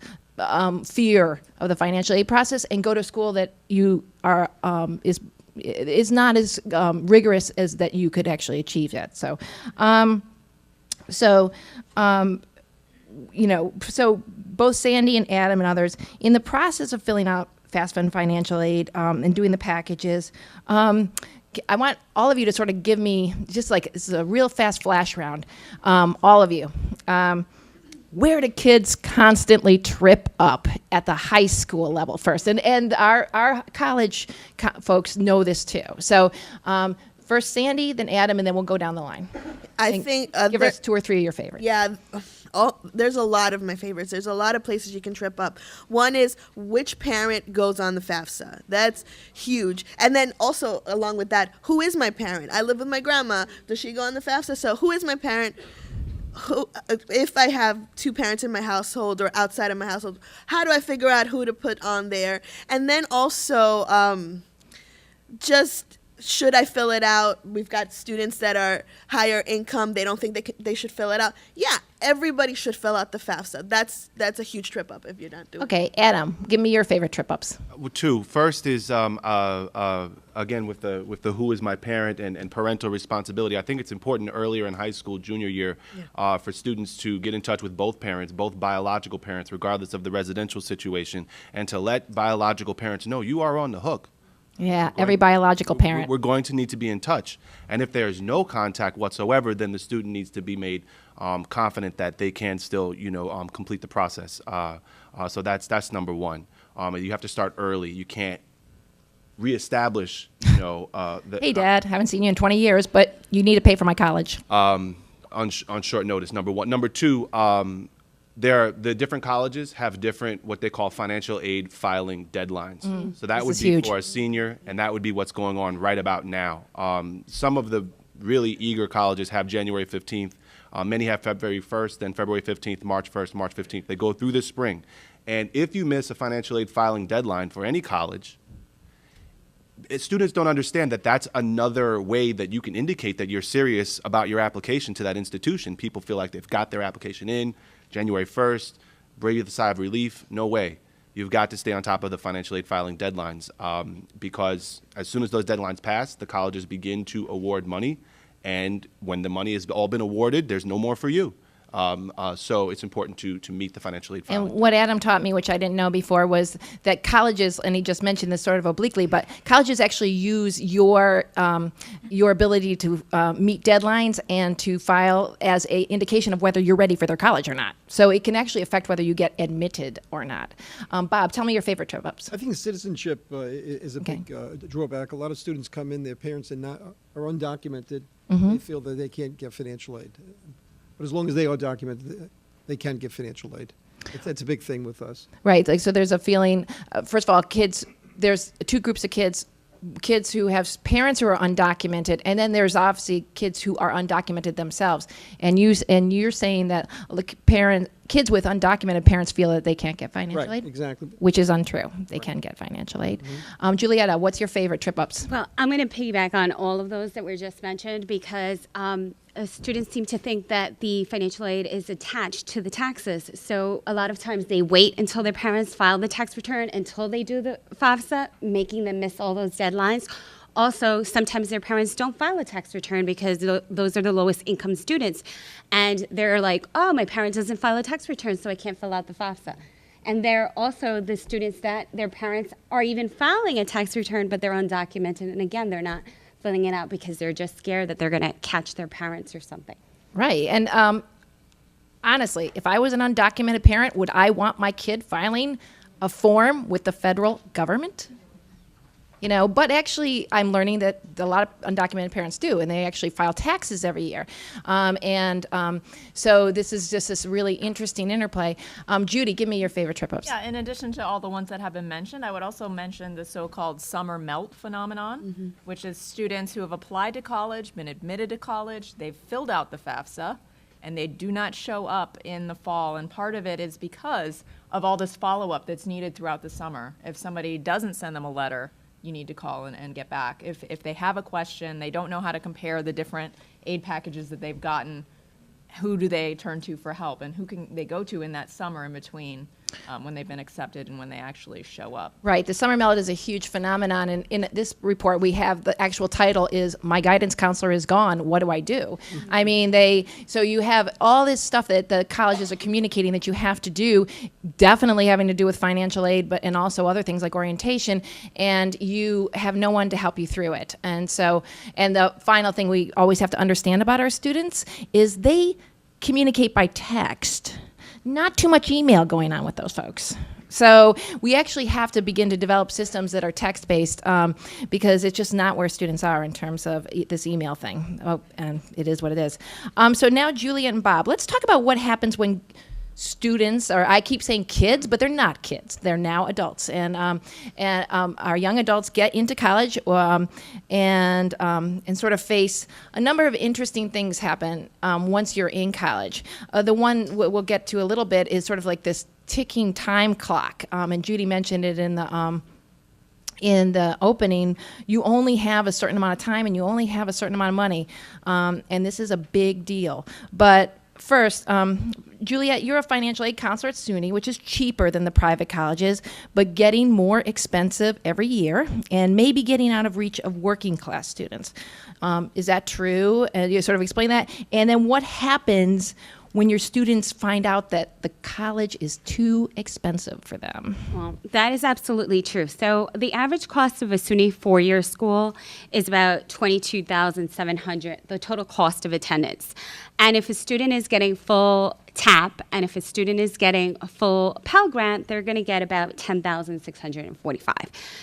fear of the financial aid process and go to school that you are is not as rigorous as that you could actually achieve that. So both Sandy and Adam and others, in the process of filling out FAFSA financial aid and doing the packages, I want all of you to sort of give me, just like, this is a real fast flash round, all of you. Where do kids constantly trip up at the high school level first? And our college folks know this too. So first Sandy, then Adam, and then we'll go down the line. I think give us 2 or 3 of your favorites. Yeah. There's a lot of my favorites. There's a lot of places you can trip up. One is which parent goes on the FAFSA. That's huge. And then also, along with that, who is my parent? I live with my grandma. Does she go on the FAFSA? So who is my parent? Who, if I have 2 parents in my household or outside of my household, how do I figure out who to put on there? And then also, just should I fill it out? We've got students that are higher income. They don't think they should fill it out. Yeah, everybody should fill out the FAFSA. That's a huge trip up if you're not doing it. Okay, Adam, give me your favorite trip ups. Well, two. First is again with the who is my parent and parental responsibility. I think it's important earlier in high school, junior year, for students to get in touch with both parents, both biological parents, regardless of the residential situation, and to let biological parents know you are on the hook. Yeah, every biological parent. We're going to need to be in touch. And if there's no contact whatsoever, then the student needs to be made confident that they can still, complete the process. So that's number one. You have to start early. You can't reestablish, Hey, Dad, haven't seen you in 20 years, but you need to pay for my college. on short notice, number one. Number two, the different colleges have different what they call financial aid filing deadlines. So that This would is be huge. for a senior, and that would be what's going on right about now. Some of the really eager colleges have January 15th. Many have February 1st, then February 15th, March 1st, March 15th. They go through the spring. And if you miss a financial aid filing deadline for any college, students don't understand that that's another way that you can indicate that you're serious about your application to that institution. People feel like they've got their application in January 1st, breathe a sigh of relief. No way. You've got to stay on top of the financial aid filing deadlines because as soon as those deadlines pass, the colleges begin to award money. And when the money has all been awarded, there's no more for you. So it's important to meet the financial aid filing. And what Adam taught me, which I didn't know before, was that colleges, and he just mentioned this sort of obliquely, but colleges actually use your ability to meet deadlines and to file as a indication of whether you're ready for their college or not. So it can actually affect whether you get admitted or not. Bob, tell me your favorite trip ups. I think citizenship is a Okay. big drawback. A lot of students come in, their parents are undocumented. Mm-hmm. They feel that they can't get financial aid. But as long as they are documented, they can get financial aid. That's a big thing with us. Right. Like, so there's a feeling, first of all, there's two groups of kids who have parents who are undocumented, and then there's obviously kids who are undocumented themselves. And you're saying that kids with undocumented parents feel that they can't get financial Right, aid? exactly. Which is untrue. They can get financial aid. Julieta, what's your favorite trip ups? Well, I'm going to piggyback on all of those that were just mentioned because students seem to think that the financial aid is attached to the taxes. So a lot of times they wait until their parents file the tax return until they do the FAFSA, making them miss all those deadlines. Also, sometimes their parents don't file a tax return because those are the lowest income students. And they're like, oh, my parent doesn't file a tax return, so I can't fill out the FAFSA. And they're also the students that their parents are even filing a tax return, but they're undocumented. And again, they're not filling it out because they're just scared that they're going to catch their parents or something. Right. And honestly, if I was an undocumented parent, would I want my kid filing a form with the federal government? But actually, I'm learning that a lot of undocumented parents do, and they actually file taxes every year. So this is just this really interesting interplay. Judy, give me your favorite trip ups. Yeah, in addition to all the ones that have been mentioned, I would also mention the so-called summer melt phenomenon, which is students who have applied to college, been admitted to college, they've filled out the FAFSA, and they do not show up in the fall. And part of it is because of all this follow-up that's needed throughout the summer. If somebody doesn't send them a letter, you need to call and get back. If they have a question, they don't know how to compare the different aid packages that they've gotten, who do they turn to for help, and who can they go to in that summer in between when they've been accepted and when they actually show up. Right. The summer melt is a huge phenomenon. And in this report, we have the actual title is "My Guidance Counselor is Gone. What do I do?" I mean, so you have all this stuff that the colleges are communicating that you have to do, definitely having to do with financial aid, and also other things like orientation, and you have no one to help you through it. And the final thing we always have to understand about our students is they communicate by text. Not too much email going on with those folks. So we actually have to begin to develop systems that are text-based because it's just not where students are in terms of this email thing. Oh, and it is what it is. So now Julia and Bob, let's talk about what happens when students, or I keep saying kids, but they're not kids. They're now adults. And our young adults get into college and sort of face a number of interesting things happen once you're in college. The one we'll get to a little bit is sort of like this ticking time clock. And Judy mentioned it in in the opening, you only have a certain amount of time and you only have a certain amount of money. And this is a big deal. But first, Juliet, you're a financial aid counselor at SUNY, which is cheaper than the private colleges, but getting more expensive every year and maybe getting out of reach of working class students. Is that true? And you sort of explain that. And then what happens when your students find out that the college is too expensive for them? Well, that is absolutely true. So the average cost of a SUNY four-year school is about $22,700, the total cost of attendance. And if a student is getting full TAP, and if a student is getting a full Pell Grant, they're going to get about $10,645.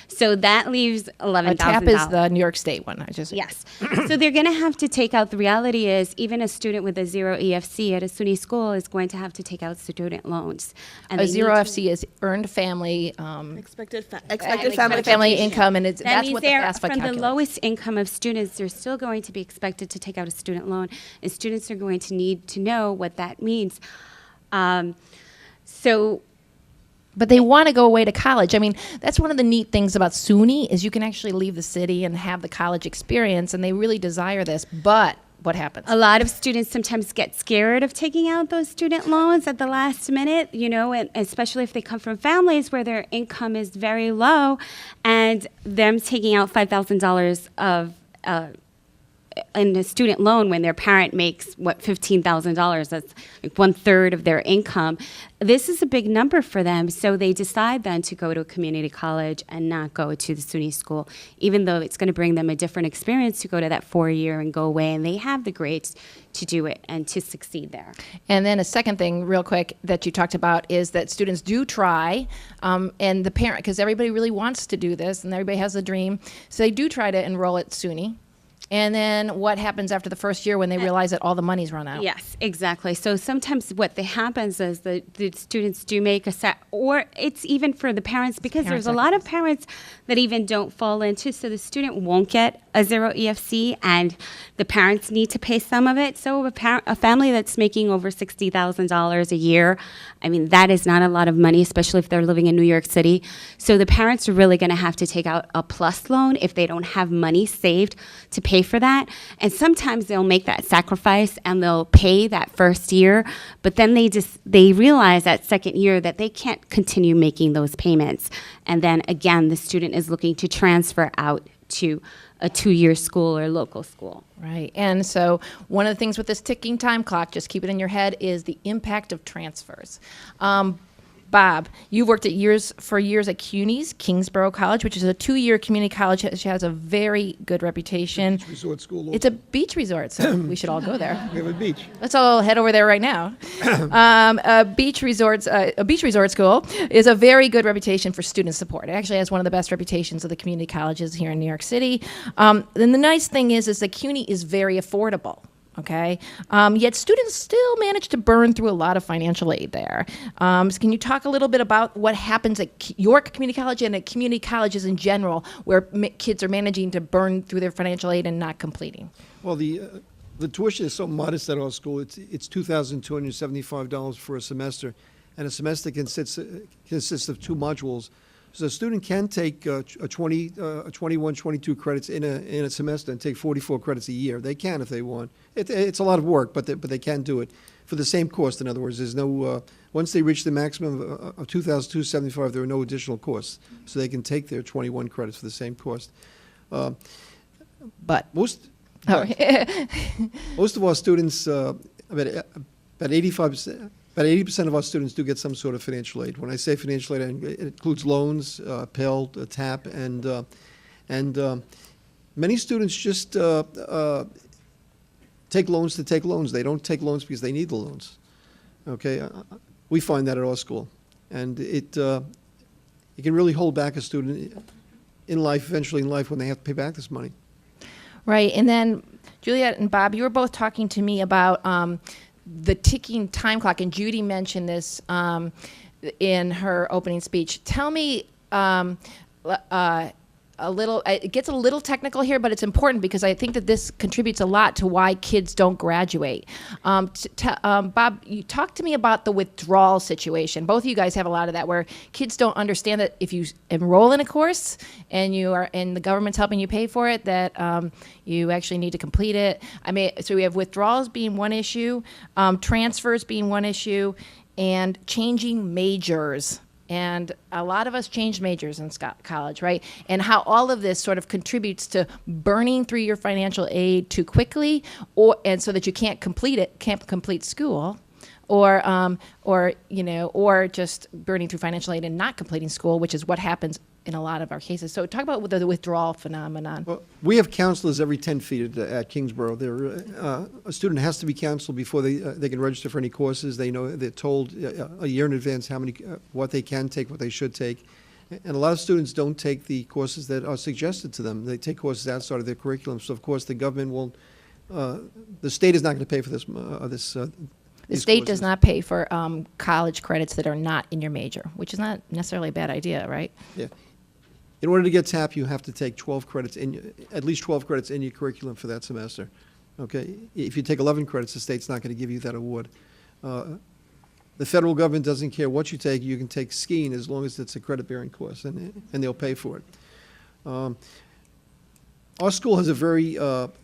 So that leaves $11,000. TAP is the New York State one. Yes. So they're going to have to take out, the reality is even a student with a zero EFC at a SUNY school is going to have to take out student loans. And A they zero need to- FC is earned family Expected family family income, and That that's means what the they're FAFSA from the calculates. lowest income of students, they're still going to be expected to take out a student loan, and students are going to need to know what that means. So But they want to go away to college. I mean, that's one of the neat things about SUNY is you can actually leave the city and have the college experience, and they really desire this. But what happens? a lot of students sometimes get scared of taking out those student loans at the last minute, you know, and especially if they come from families where their income is very low, and them taking out $5,000 of in a student loan when their parent makes $15,000, that's like 1/3 of their income. This is a big number for them, so they decide then to go to a community college and not go to the SUNY school, even though it's going to bring them a different experience to go to that 4-year and go away, and they have the grades to do it and to succeed there. And then a second thing, real quick, that you talked about is that students do try, and the parent, because everybody really wants to do this, and everybody has a dream, so they do try to enroll at SUNY. And then what happens after the first year when they realize that all the money's run out? Yes, exactly. So sometimes what happens is the students do make a set, or it's even for the parents, because Parent there's a lot of parents that even don't fall into, so the student won't get a zero EFC, and the parents need to pay some of it. So a family that's making over $60,000 a year, I mean, that is not a lot of money, especially if they're living in New York City. So the parents are really going to have to take out a plus loan if they don't have money saved to pay for that. And sometimes they'll make that sacrifice and they'll pay that first year, but then they realize that second year that they can't continue making those payments. And then again, the student is looking to transfer out to a 2-year school or local school. Right. And so one of the things with this ticking time clock, just keep it in your head, is the impact of transfers. Bob, you've worked for years at CUNY's, Kingsborough College, which is a 2-year community college which has a very good reputation. Beach resort school. It's a beach resort, so we should all go there. We have a beach. Let's all head over there right now. A beach resort school is a very good reputation for student support. It actually has one of the best reputations of the community colleges here in New York City. Then the nice thing is that CUNY is very affordable. Okay, yet students still manage to burn through a lot of financial aid there. So can you talk a little bit about what happens at York Community College and at community colleges in general, where kids are managing to burn through their financial aid and not completing? Well, the tuition is so modest at our school. It's $2,275 for a semester, and a semester consists of 2 modules. So a student can take 21, 22 credits in a semester and take 44 credits a year. They can if they want. It's a lot of work, but they can do it for the same cost. In other words, there's no once they reach the maximum of 2,275, there are no additional costs, so they can take their 21 credits for the same cost. But Most of our students, about 85%. About 80% of our students do get some sort of financial aid. When I say financial aid, it includes loans, Pell, TAP, and many students just take loans to take loans. They don't take loans because they need the loans. Okay, we find that at our school, and it can really hold back a student in life, eventually in life, when they have to pay back this money. right, and then Juliet and Bob, you were both talking to me about the ticking time clock, and Judy mentioned this in her opening speech. Tell me a it gets a little technical here, but it's important because I think that this contributes a lot to why kids don't graduate. Bob, you talked to me about the withdrawal situation. Both of you guys have a lot of that, where kids don't understand that if you enroll in a course and the government's helping you pay for it, that you actually need to complete it. So we have withdrawals being one issue, transfers being one issue, and changing majors. And a lot of us changed majors in college, right? And how all of this sort of contributes to burning through your financial aid too quickly, and so that you can't complete school, or just burning through financial aid and not completing school, which is what happens in a lot of our cases. So talk about the withdrawal phenomenon. Well, we have counselors every 10 feet at Kingsborough. A student has to be counseled before they can register for any courses. They're told a year in advance what they can take, what they should take. And a lot of students don't take the courses that are suggested to them. They take courses outside of their curriculum. So of course the government won't, the state is not going to pay for this. The state does not pay for college credits that are not in your major, which is not necessarily a bad idea, right? Yeah. In order to get TAP, you have to take 12 credits at least 12 credits in your curriculum for that semester. Okay. If you take 11 credits, the state's not going to give you that award. The federal government doesn't care what you take. You can take skiing as long as it's a credit-bearing course, and they'll pay for it. Our school has a very a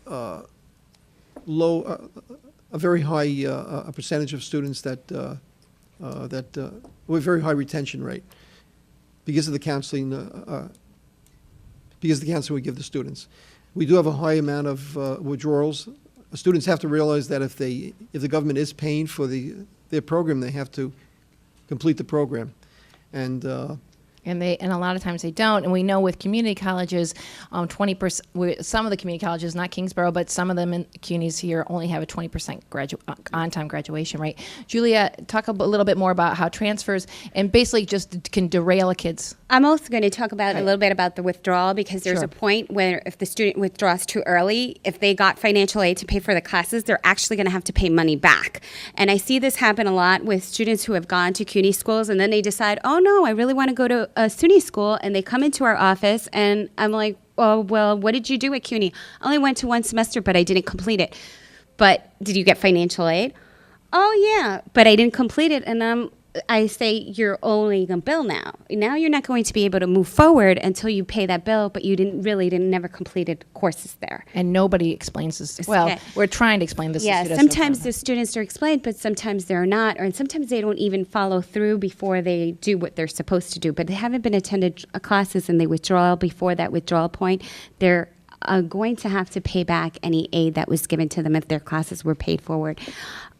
very high a percentage of students with a very high retention rate because of the counseling. Because of the counseling we give the students. We do have a high amount of withdrawals. Students have to realize that if the government is paying for their program, they have to complete the program, and a lot of times they don't. And we know with community colleges, 20%. Some of the community colleges, not Kingsborough, but some of them in CUNYs here only have a 20% on-time graduation rate. Julia, talk a little bit more about how transfers and basically just can derail a kid's. I'm also going to talk about a little bit about the withdrawal, because there's a point where if the student withdraws too early, if they got financial aid to pay for the classes, they're actually going to have to pay money back. And I see this happen a lot with students who have gone to CUNY schools and then they decide, oh no, I really want to go to a SUNY school, and they come into our office and I'm like, oh, well, what did you do at CUNY? I only went to one semester, but I didn't complete it. But did you get financial aid? Oh yeah, but I didn't complete it. And I say, you're owing a bill now. Now you're not going to be able to move forward until you pay that bill, but you never completed courses there. And nobody explains this. Well, we're trying to explain this to students. Sometimes the students are explained, but sometimes they're not, or sometimes they don't even follow through before they do what they're supposed to do. But they haven't been attended classes and they withdraw before that withdrawal point. They're going to have to pay back any aid that was given to them if their classes were paid forward.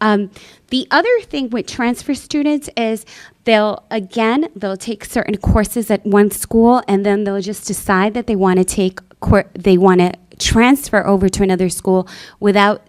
The other thing with transfer students is they'll take certain courses at one school, and then they'll just decide that they want to transfer over to another school without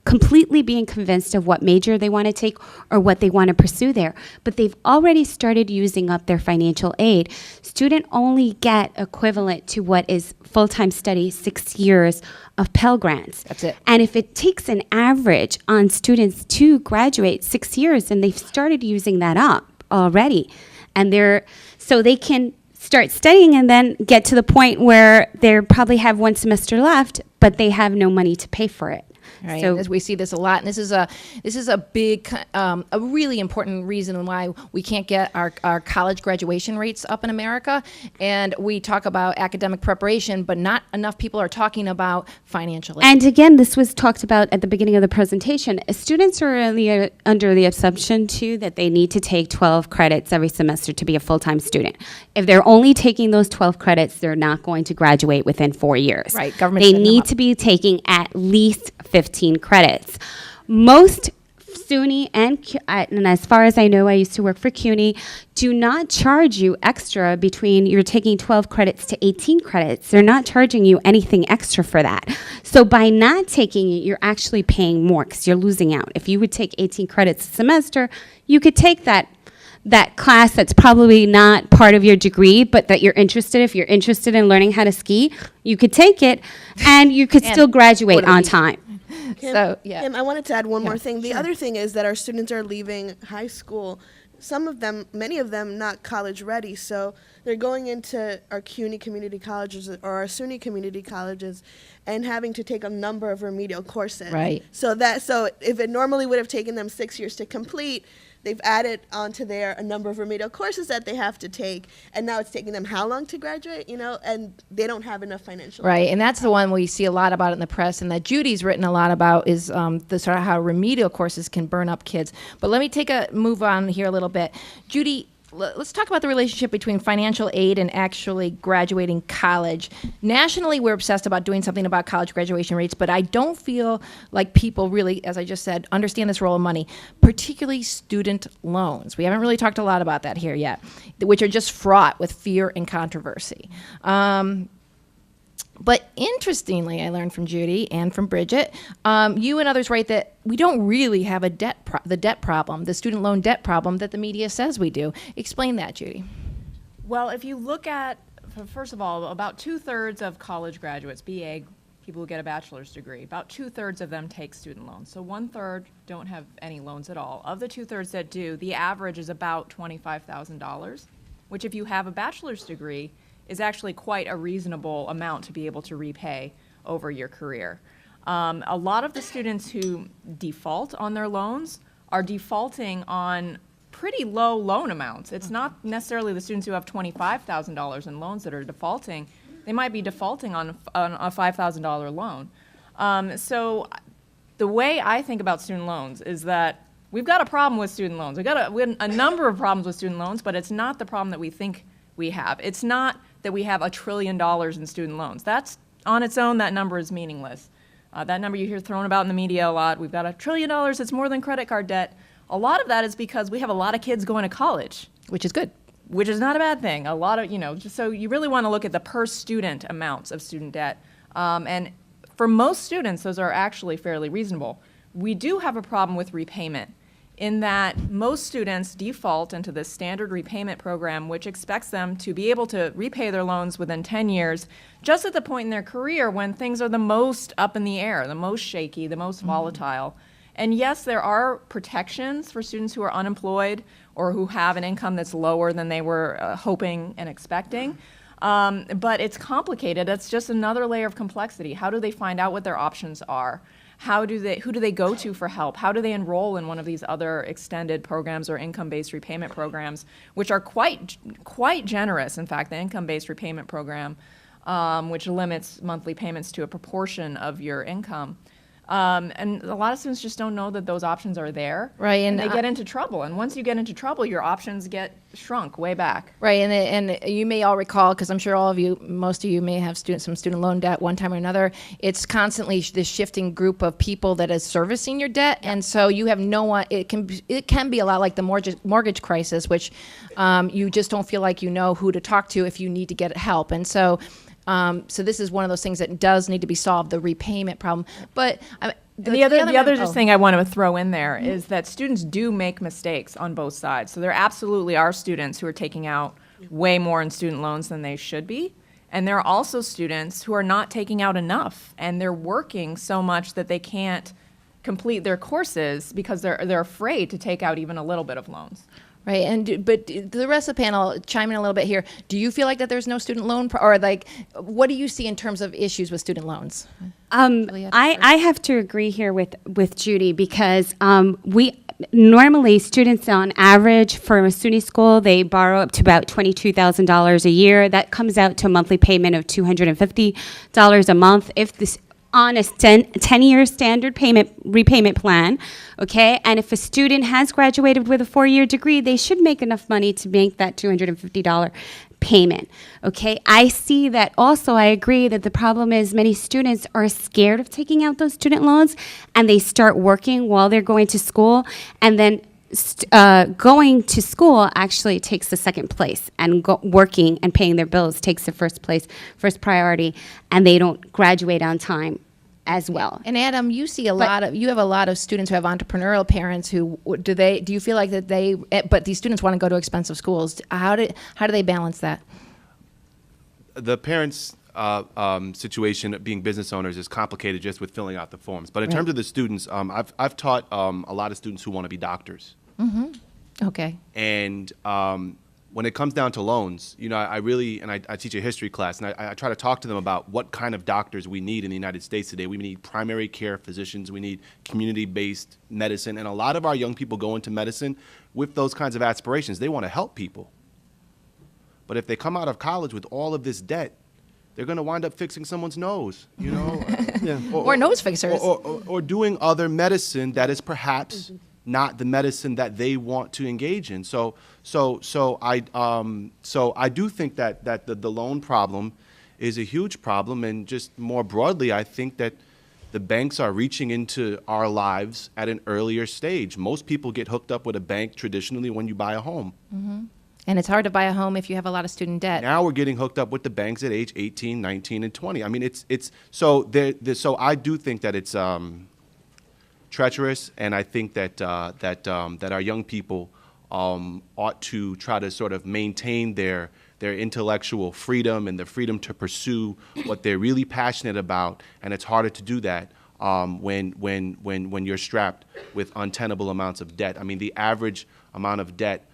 completely being convinced of what major they want to take or what they want to pursue there. But they've already started using up their financial aid. Students only get equivalent to what is full-time study 6 years of Pell Grants. That's it. And if it takes an average on students to graduate 6 years, then they've started using that up already. And so they can start studying and then get to the point where they probably have one semester left, but they have no money to pay for it. Right. So we see this a lot, and this is a big, a really important reason why we can't get our college graduation rates up in America. And we talk about academic preparation, but not enough people are talking about financial aid. And again, this was talked about at the beginning of the presentation. Students are under the assumption too that they need to take 12 credits every semester to be a full-time student. If they're only taking those 12 credits, they're not going to graduate within 4 years. Right. Government they need to be taking at least 15 credits. Most SUNY and as far as I know, I used to work for CUNY, do not charge you extra between you're taking 12 credits to 18 credits. They're not charging you anything extra for that. So by not taking it, you're actually paying more because you're losing out. If you would take 18 credits a semester, you could take that class that's probably not part of your degree, but that you're interested. If you're interested in learning how to ski, you could take it, and you could still graduate on time. Kim, I wanted to add one more thing. The other thing is that our students are leaving high school some of them, many of them, not college ready. So they're going into our CUNY community colleges or our SUNY community colleges and having to take a number of remedial courses. Right. So if it normally would have taken them 6 years to complete, they've added onto there a number of remedial courses that they have to take, and now it's taking them how long to graduate, and they don't have enough financial. Right, and that's the one we see a lot about in the press, and that Judy's written a lot about is the sort of how remedial courses can burn up kids. But let me move on here a little bit. Judy, let's talk about the relationship between financial aid and actually graduating college. Nationally, we're obsessed about doing something about college graduation rates, but I don't feel like people really, as I just said, understand this role of money, particularly student loans. We haven't really talked a lot about that here yet, which are just fraught with fear and controversy. But interestingly, I learned from Judy and from Bridget, you and others write that we don't really have the debt problem, the student loan debt problem that the media says we do. Explain that, Judy. Well, if you look at, first of all, about 2/3 of college graduates, BA, people who get a bachelor's degree, about 2/3 of them take student loans. So 1/3 don't have any loans at all. Of the 2/3 that do, the average is about $25,000, which if you have a bachelor's degree, is actually quite a reasonable amount to be able to repay over your career. A lot of the students who default on their loans are defaulting on pretty low loan amounts. It's not necessarily the students who have $25,000 in loans that are defaulting. They might be defaulting on a $5,000 loan. So the way I think about student loans is that we've got a problem with student loans. We have a number of problems with student loans, but it's not the problem that we think we have. It's not that we have $1 trillion in student loans. That's on its own, that number is meaningless. That number you hear thrown about in the media a lot. We've got $1 trillion, it's more than credit card debt. A lot of that is because we have a lot of kids going to college. Which is good. Which is not a bad thing. A lot of, so you really want to look at the per student amounts of student debt. And for most students, those are actually fairly reasonable. We do have a problem with repayment, in that most students default into the standard repayment program, which expects them to be able to repay their loans within 10 years, just at the point in their career when things are the most up in the air, the most shaky, the most volatile. And yes, there are protections for students who are unemployed or who have an income that's lower than they were hoping and expecting. But it's complicated. It's just another layer of complexity. How do they find out what their options are? Who do they go to for help? How do they enroll in one of these other extended programs or income-based repayment programs, which are quite generous? In fact, the income-based repayment program, which limits monthly payments to a proportion of your income. And a lot of students just don't know that those options are there. Right, and they get into trouble. And once you get into trouble, your options get shrunk way back. Right, and you may all recall, because I'm sure most of you may have some student loan debt one time or another. It's constantly this shifting group of people that is servicing your debt, and so you have no one. It can be a lot like the mortgage crisis, which you just don't feel like you know who to talk to if you need to get help, and so. So this is one of those things that does need to be solved, the repayment problem. But the other thing I want to throw in there is that students do make mistakes on both sides. So there absolutely are students who are taking out way more in student loans than they should be. And there are also students who are not taking out enough, and they're working so much that they can't complete their courses because they're afraid to take out even a little bit of loans. Right, but the rest of the panel, chime in a little bit here. Do you feel like that there's no student loan, or what do you see in terms of issues with student loans? I have to agree here with Judy, because we normally students on average for a SUNY school, they borrow up to about $22,000 a year. That comes out to a monthly payment of $250 a month. If this on a 10-year standard repayment plan, okay? And if a student has graduated with a 4-year degree, they should make enough money to make that $250 payment, okay? I see that also. I agree that the problem is many students are scared of taking out those student loans, and they start working while they're going to school, and then going to school actually takes the second place, and working and paying their bills takes the first priority, and they don't graduate on time as well. And Adam, you see you have a lot of students who have entrepreneurial parents who do you feel like that but these students want to go to expensive schools. How do they balance that? The parents' situation of being business owners is complicated just with filling out the forms. But in terms of the students, I've taught a lot of students who want to be doctors. Mm-hmm. Okay. And when it comes down to loans, I teach a history class, and I try to talk to them about what kind of doctors we need in the United States today. We need primary care physicians, we need community-based medicine, and a lot of our young people go into medicine with those kinds of aspirations. They want to help people. But if they come out of college with all of this debt, they're going to wind up fixing someone's nose, Yeah. Or nose fixers. or doing other medicine that is perhaps not the medicine that they want to engage in. So I do think that the loan problem is a huge problem, and just more broadly, I think that the banks are reaching into our lives at an earlier stage. Most people get hooked up with a bank traditionally when you buy a home. And it's hard to buy a home if you have a lot of student debt. Now we're getting hooked up with the banks at age 18, 19, and 20. I mean, so I do think that it's treacherous, and I think that our young people ought to try to sort of maintain their intellectual freedom and the freedom to pursue what they're really passionate about, and it's harder to do that when you're strapped with untenable amounts of debt. I mean, the average amount of debt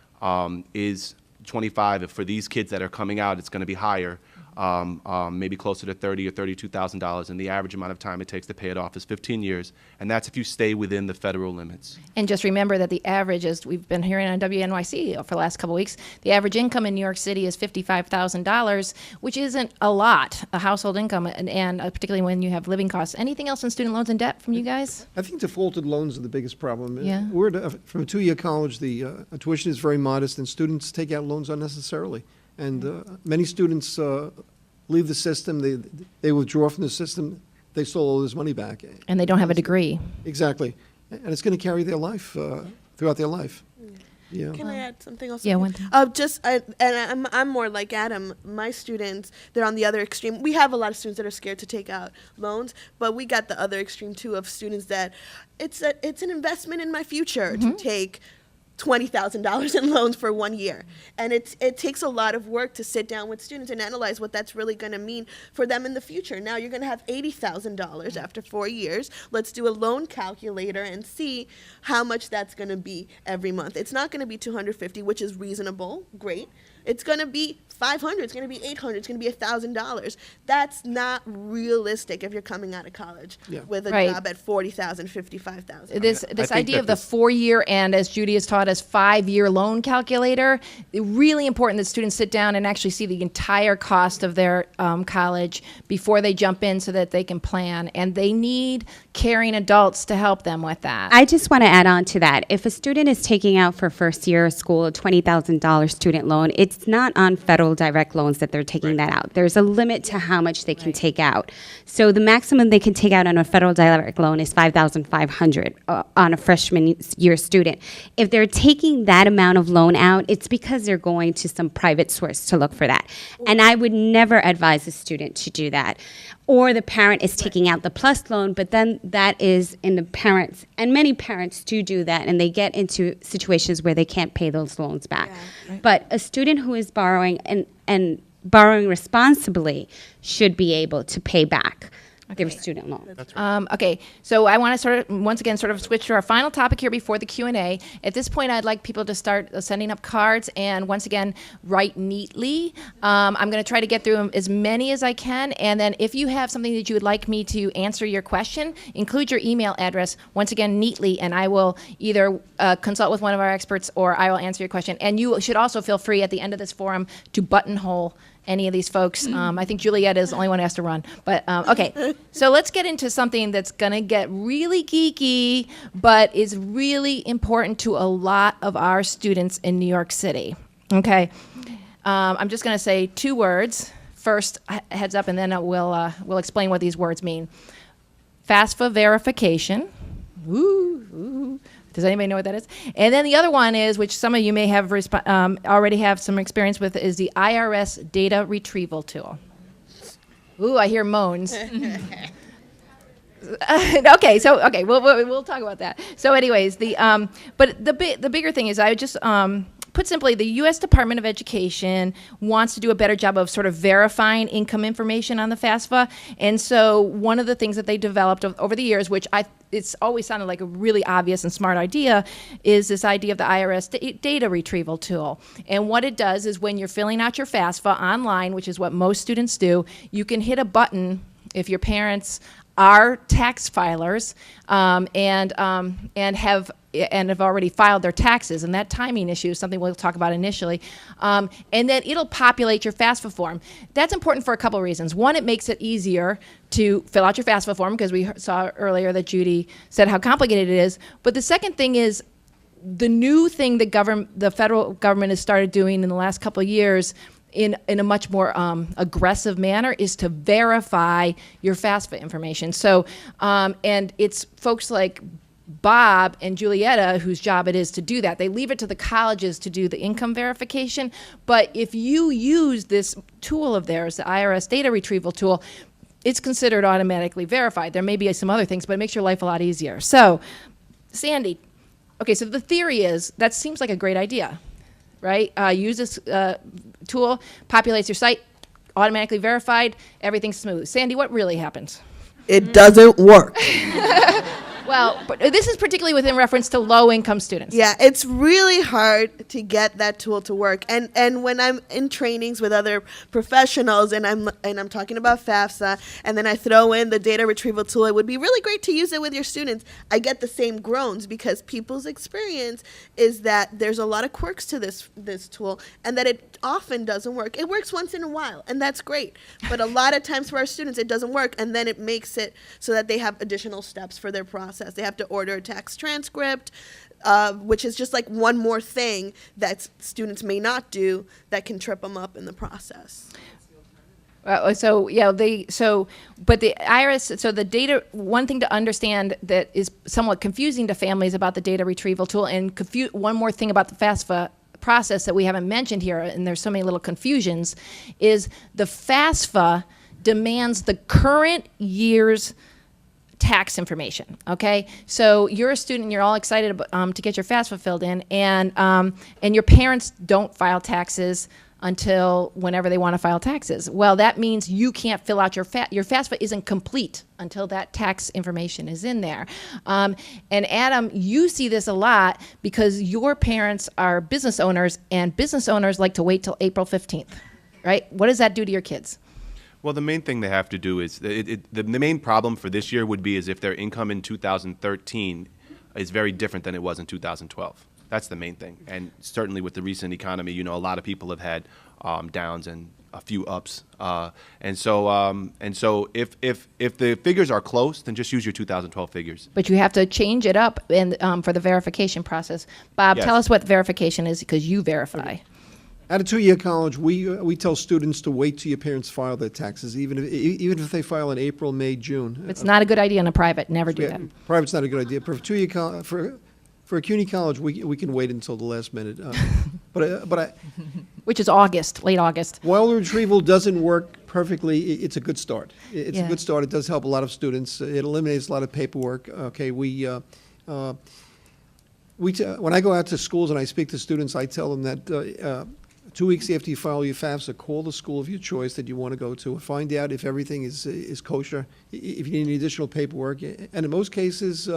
is 25. For these kids that are coming out, it's going to be higher, maybe closer to $30,000 or $32,000, and the average amount of time it takes to pay it off is 15 years, and that's if you stay within the federal limits. And just remember that the average, as we've been hearing on WNYC for the last couple of weeks, the average income in New York City is $55,000, which isn't a lot, a household income, and particularly when you have living costs. Anything else in student loans and debt from you guys? I think defaulted loans are the biggest problem. Yeah. From a two-year college, the tuition is very modest, and students take out loans unnecessarily. And many students leave the system, they withdraw from the system, they stole all this money back. And they don't have a degree. Exactly. And it's going to carry their life, throughout their life. Yeah. Can I add something else? Yeah, one thing. I'm more like Adam. My students, they're on the other extreme. We have a lot of students that are scared to take out loans, but we got the other extreme too of students that it's an investment in my future to take $20,000 in loans for 1 year. And it takes a lot of work to sit down with students and analyze what that's really going to mean for them in the future. Now you're going to have $80,000 after 4 years. Let's do a loan calculator and see how much that's going to be every month. It's not going to be $250, which is reasonable, great. It's going to be $500, it's going to be $800, it's going to be $1,000. That's not realistic if you're coming out of college with a job at $40,000, $55,000. This idea of the 4-year and, as Judy has taught us, 5-year loan calculator, really important that students sit down and actually see the entire cost of their college before they jump in so that they can plan. And they need caring adults to help them with that. I just want to add on to that. If a student is taking out for first year of school a $20,000 student loan, it's not on federal direct loans that they're taking that out. There's a limit to how much they can take out. So the maximum they can take out on a federal direct loan is $5,500 on a freshman year student. If they're taking that amount of loan out, it's because they're going to some private source to look for that. And I would never advise a student to do that. Or the parent is taking out the plus loan, but then that is in the parents, and many parents do that, and they get into situations where they can't pay those loans back. Yeah. Right. But a student who is borrowing and borrowing responsibly should be able to pay back their student loan. That's right. Okay, so I want to once again switch to our final topic here before the Q&A. At this point, I'd like people to start sending up cards and once again, write neatly. I'm going to try to get through as many as I can, and then if you have something that you would like me to answer your question, include your email address, once again, neatly, and I will either consult with one of our experts or I will answer your question. And you should also feel free at the end of this forum to buttonhole any of these folks. I think Julieta is the only one who has to run. But okay, so let's get into something that's going to get really geeky, but is really important to a lot of our students in New York City. Okay, I'm just going to say 2 words. First, heads up, and then we'll explain what these words mean. FAFSA verification. Woo. Does anybody know what that is? And then the other one is, which some of you may have already have some experience with, is the IRS data retrieval tool. Ooh, I hear moans. Okay, we'll talk about that. So, anyways, but the bigger thing is, I just put simply, the U.S. Department of Education wants to do a better job of sort of verifying income information on the FAFSA. And so one of the things that they developed over the years, which it's always sounded like a really obvious and smart idea, is this idea of the IRS data retrieval tool. And what it does is when you're filling out your FAFSA online, which is what most students do, you can hit a button if your parents are tax filers and have already filed their taxes, and that timing issue is something we'll talk about initially. And then it'll populate your FAFSA form. That's important for a couple of reasons. One, it makes it easier to fill out your FAFSA form, because we saw earlier that Judy said how complicated it is. But the second thing is the new thing the federal government has started doing in the last couple of years in a much more aggressive manner is to verify your FAFSA information. So, and it's folks like Bob and Julieta whose job it is to do that. They leave it to the colleges to do the income verification. But if you use this tool of theirs, the IRS data retrieval tool, it's considered automatically verified. There may be some other things, but it makes your life a lot easier. So, Sandy, okay, so the theory is that seems like a great idea, right? Use this tool, populates your site, automatically verified, everything's smooth. Sandy, what really happens? It doesn't work. Well, but this is particularly within reference to low-income students. Yeah, it's really hard to get that tool to work. And when I'm in trainings with other professionals and I'm talking about FAFSA, and then I throw in the data retrieval tool, it would be really great to use it with your students. I get the same groans because people's experience is that there's a lot of quirks to this tool, and that it often doesn't work. It works once in a while, and that's great. But a lot of times for our students, it doesn't work, and then it makes it so that they have additional steps for their process. They have to order a tax transcript, which is just like one more thing that students may not do that can trip them up in the process. But the IRS, so the data, one thing to understand that is somewhat confusing to families about the data retrieval tool, and one more thing about the FAFSA process that we haven't mentioned here, and there's so many little confusions, is the FAFSA demands the current year's tax information. Okay, so you're a student, you're all excited to get your FAFSA filled in, and your parents don't file taxes until whenever they want to file taxes. Well, that means you can't fill out your FAFSA isn't complete until that tax information is in there. And Adam, you see this a lot because your parents are business owners, and business owners like to wait till April 15th, right? What does that do to your kids? Well, the main thing they have to do is, the main problem for this year would be is if their income in 2013 is very different than it was in 2012. That's the main thing. And certainly with the recent economy, a lot of people have had downs and a few ups. And so if the figures are close, then just use your 2012 figures. But you have to change it up and for the verification process. Bob, Yes. Tell us what verification is, because you verify. Okay. At a two-year college, we tell students to wait till your parents file their taxes, even if they file in April, May, June. It's not a good idea in a private. Never do that. Private's not a good idea. But for a CUNY college, we can wait until the last minute. Which is August, late August. While the retrieval doesn't work perfectly, it's a good start. It's Yeah. a good start. It does help a lot of students. It eliminates a lot of paperwork. Okay, when I go out to schools and I speak to students, I tell them that 2 weeks after you file your FAFSA, call the school of your choice that you want to go to and find out if everything is kosher, if you need any additional paperwork. And in most cases,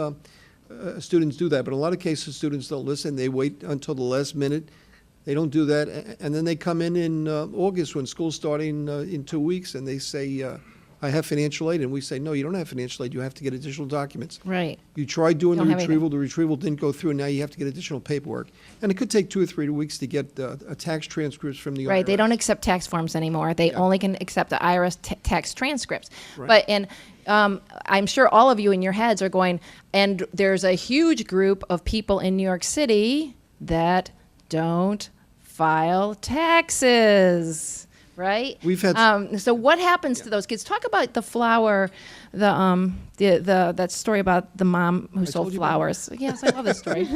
students do that, but in a lot of cases, students don't listen. They wait until the last minute. They don't do that, and then they come in August when school's starting in 2 weeks, and they say, I have financial aid, and we say, no, you don't have financial aid. You have to get additional documents. Right. You tried doing the Don't have retrieval. The retrieval didn't go through, and now you have to get additional paperwork. And it could take 2 or 3 weeks to get a tax transcripts from the IRS. Right, they don't accept tax forms anymore. They only can accept the IRS tax transcripts. Right. I'm sure all of you in your heads are going, and there's a huge group of people in New York City that don't file taxes, right? We've had so what happens to those kids? Talk about the flower, that story about the mom who sold told you about flowers. Yes, I love this story.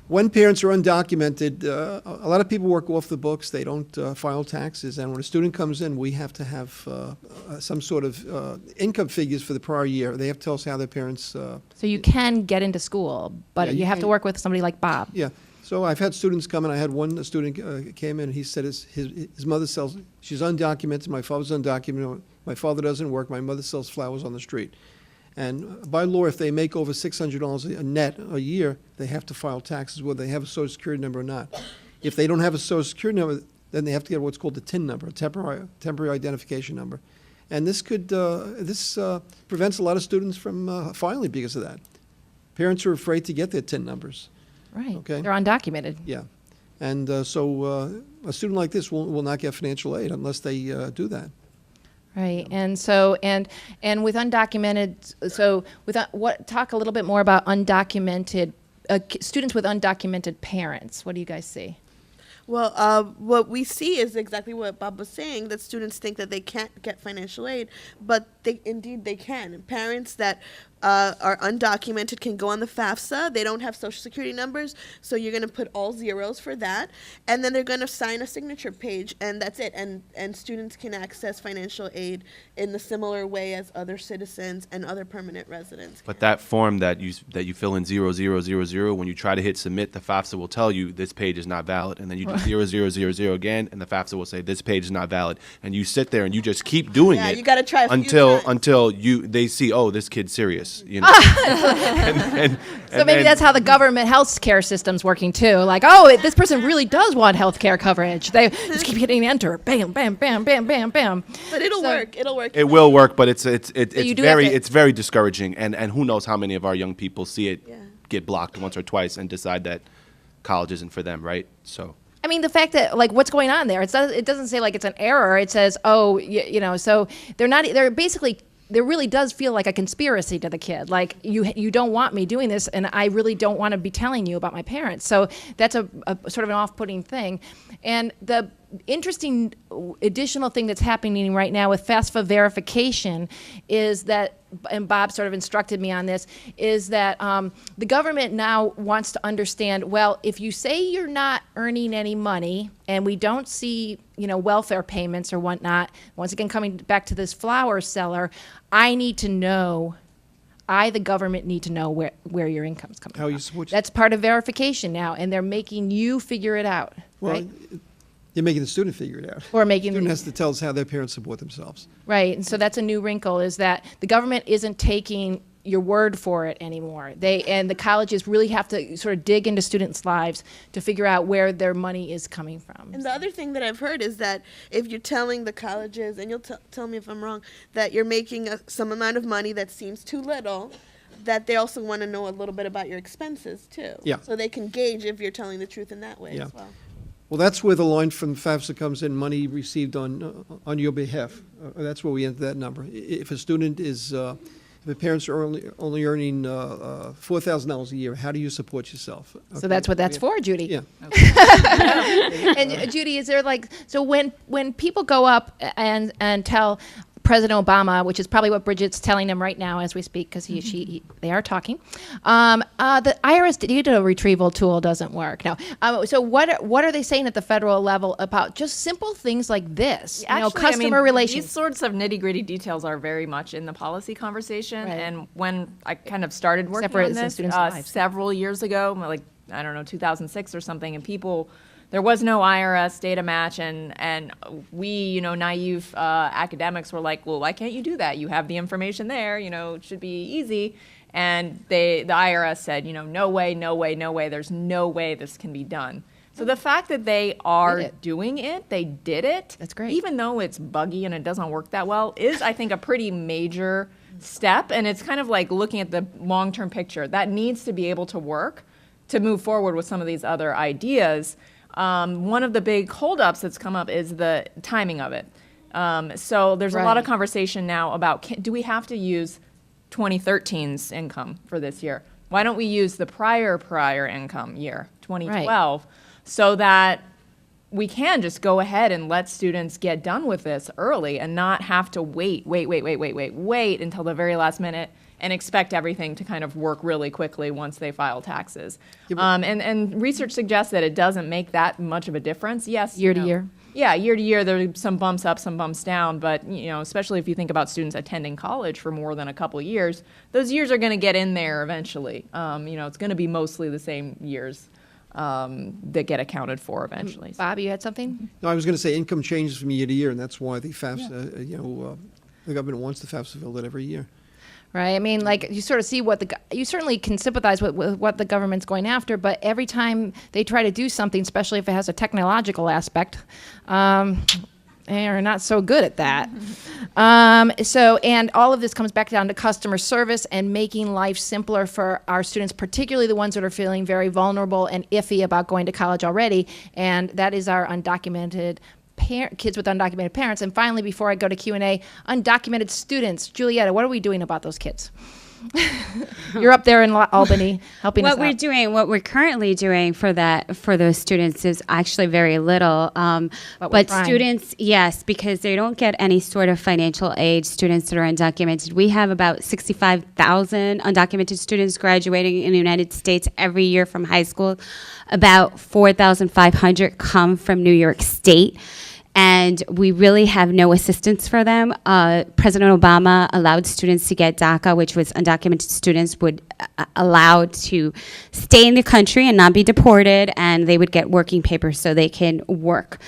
When parents are undocumented, a lot of people work off the books. They don't file taxes. And when a student comes in, we have to have some sort of income figures for the prior year. They have to tell us how their parents... So you can get into school, but Yeah, you you have to can. work with somebody like Bob. Yeah. So I've had students come in. I had one student came in, and he said his mother sells, she's undocumented, my father's undocumented, my father doesn't work, my mother sells flowers on the street. And by law, if they make over $600 a net a year, they have to file taxes, whether they have a Social Security number or not. If they don't have a Social Security number, then they have to get what's called the TIN number, a temporary identification number. And this prevents a lot of students from filing because of that. Parents are afraid to get their TIN numbers. Right. Okay. They're undocumented. Yeah. And so a student like this will not get financial aid unless they do that. Right, and so and with undocumented, talk a little bit more about undocumented students with undocumented parents. What do you guys see? Well, what we see is exactly what Bob was saying, that students think that they can't get financial aid, but indeed they can. And parents that are undocumented can go on the FAFSA. They don't have Social Security numbers, so you're going to put all zeros for that. And then they're going to sign a signature page, and that's it. And students can access financial aid in the similar way as other citizens and other permanent residents. But that form that you fill in 0000, when you try to hit submit, the FAFSA will tell you this page is not valid, and then you do 0000 again, and the FAFSA will say this page is not valid, and you sit there and you just keep doing it. You got to try until they see, oh, this kid's serious. You know. So maybe that's how the government health care system's working too. Like, oh, this person really does want health care coverage. They just keep hitting enter, bam, bam, bam, bam, bam, bam. But it'll work. It'll work. It will work, but it's very discouraging, and who knows how many of our young people see it get blocked once or twice and decide that college isn't for them, right? So. I mean, the fact that, like, what's going on there? It doesn't say, like, it's an error. It says, oh, you know, so they're basically, there really does feel like a conspiracy to the kid. Like, you don't want me doing this, and I really don't want to be telling you about my parents. So that's a sort of an off-putting thing. And the interesting additional thing that's happening right now with FAFSA verification is that, and Bob sort of instructed me on this, is that the government now wants to understand, well, if you say you're not earning any money and we don't see, you know, welfare payments or whatnot, once again, coming back to this flower seller, the government need to know where your income's coming from. You support That's part of verification now, and they're making you figure it out, right? You're making the student figure it out. Or making the student has to tell us how their parents support themselves. Right, and so that's a new wrinkle, is that the government isn't taking your word for it anymore. And the colleges really have to sort of dig into students' lives to figure out where their money is coming from. And the other thing that I've heard is that if you're telling the colleges, and you'll tell me if I'm wrong, that you're making some amount of money that seems too little, that they also want to know a little bit about your expenses too. Yeah. So they can gauge if you're telling the truth in that way as well. Well, that's where the line from FAFSA comes in, money received on your behalf. That's where we enter that number. If a student is, if the parents are only earning $4,000 a year, how do you support yourself? So that's what that's for, Judy. Yeah. And Judy, is there so when people go up and tell President Obama, which is probably what Bridget's telling them right now as we speak, because they are talking. The IRS data retrieval tool doesn't work. No. So what are they saying at the federal level about just simple things like this? Actually, customer relations. These sorts of nitty-gritty details are very much in the policy conversation. Right. And when I kind of started working Separate on the this students' lives. several years ago, like, I don't know, 2006 or something, and there was no IRS data match, and we, naive academics were like, well, why can't you do that? You have the information there, it should be easy. And the IRS said, no way, there's no way this can be done. So the fact that they are doing it, they did it. That's great. Even though it's buggy and it doesn't work that well, is, I think, a pretty major step. And it's kind of like looking at the long-term picture. That needs to be able to work to move forward with some of these other ideas. One of the big holdups that's come up is the timing of it. So there's a lot of conversation now about, do we have to use 2013's income for this year? Why don't we use the prior income year, 2012, so that we can just go ahead and let students get done with this early and not have to wait until the very last minute and expect everything to kind of work really quickly once they file taxes. And research suggests that it doesn't make that much of a difference. Yes. Year to year. Yeah, year to year, there are some bumps up, some bumps down, but, especially if you think about students attending college for more than a couple of years, those years are going to get in there eventually. It's going to be mostly the same years. that get accounted for eventually. Bob, you had something? No, I was going to say income changes from year to year, and that's why the FAFSA, the government wants the FAFSA filled out every year. Right. I mean, like, you sort of see you certainly can sympathize with what the government's going after, but every time they try to do something, especially if it has a technological aspect, they are not so good at that. And all of this comes back down to customer service and making life simpler for our students, particularly the ones that are feeling very vulnerable and iffy about going to college already. And that is our undocumented kids with undocumented parents. And finally, before I go to Q&A, undocumented students. Julieta, what are we doing about those kids? You're up there in Albany helping us out. What we're currently doing for those students is actually very little. But students, yes, because they don't get any sort of financial aid, students that are undocumented. We have about 65,000 undocumented students graduating in the United States every year from high school. About 4,500 come from New York State. And we really have no assistance for them. President Obama allowed students to get DACA, which was undocumented students would allowed to stay in the country and not be deported, and they would get working papers so they can work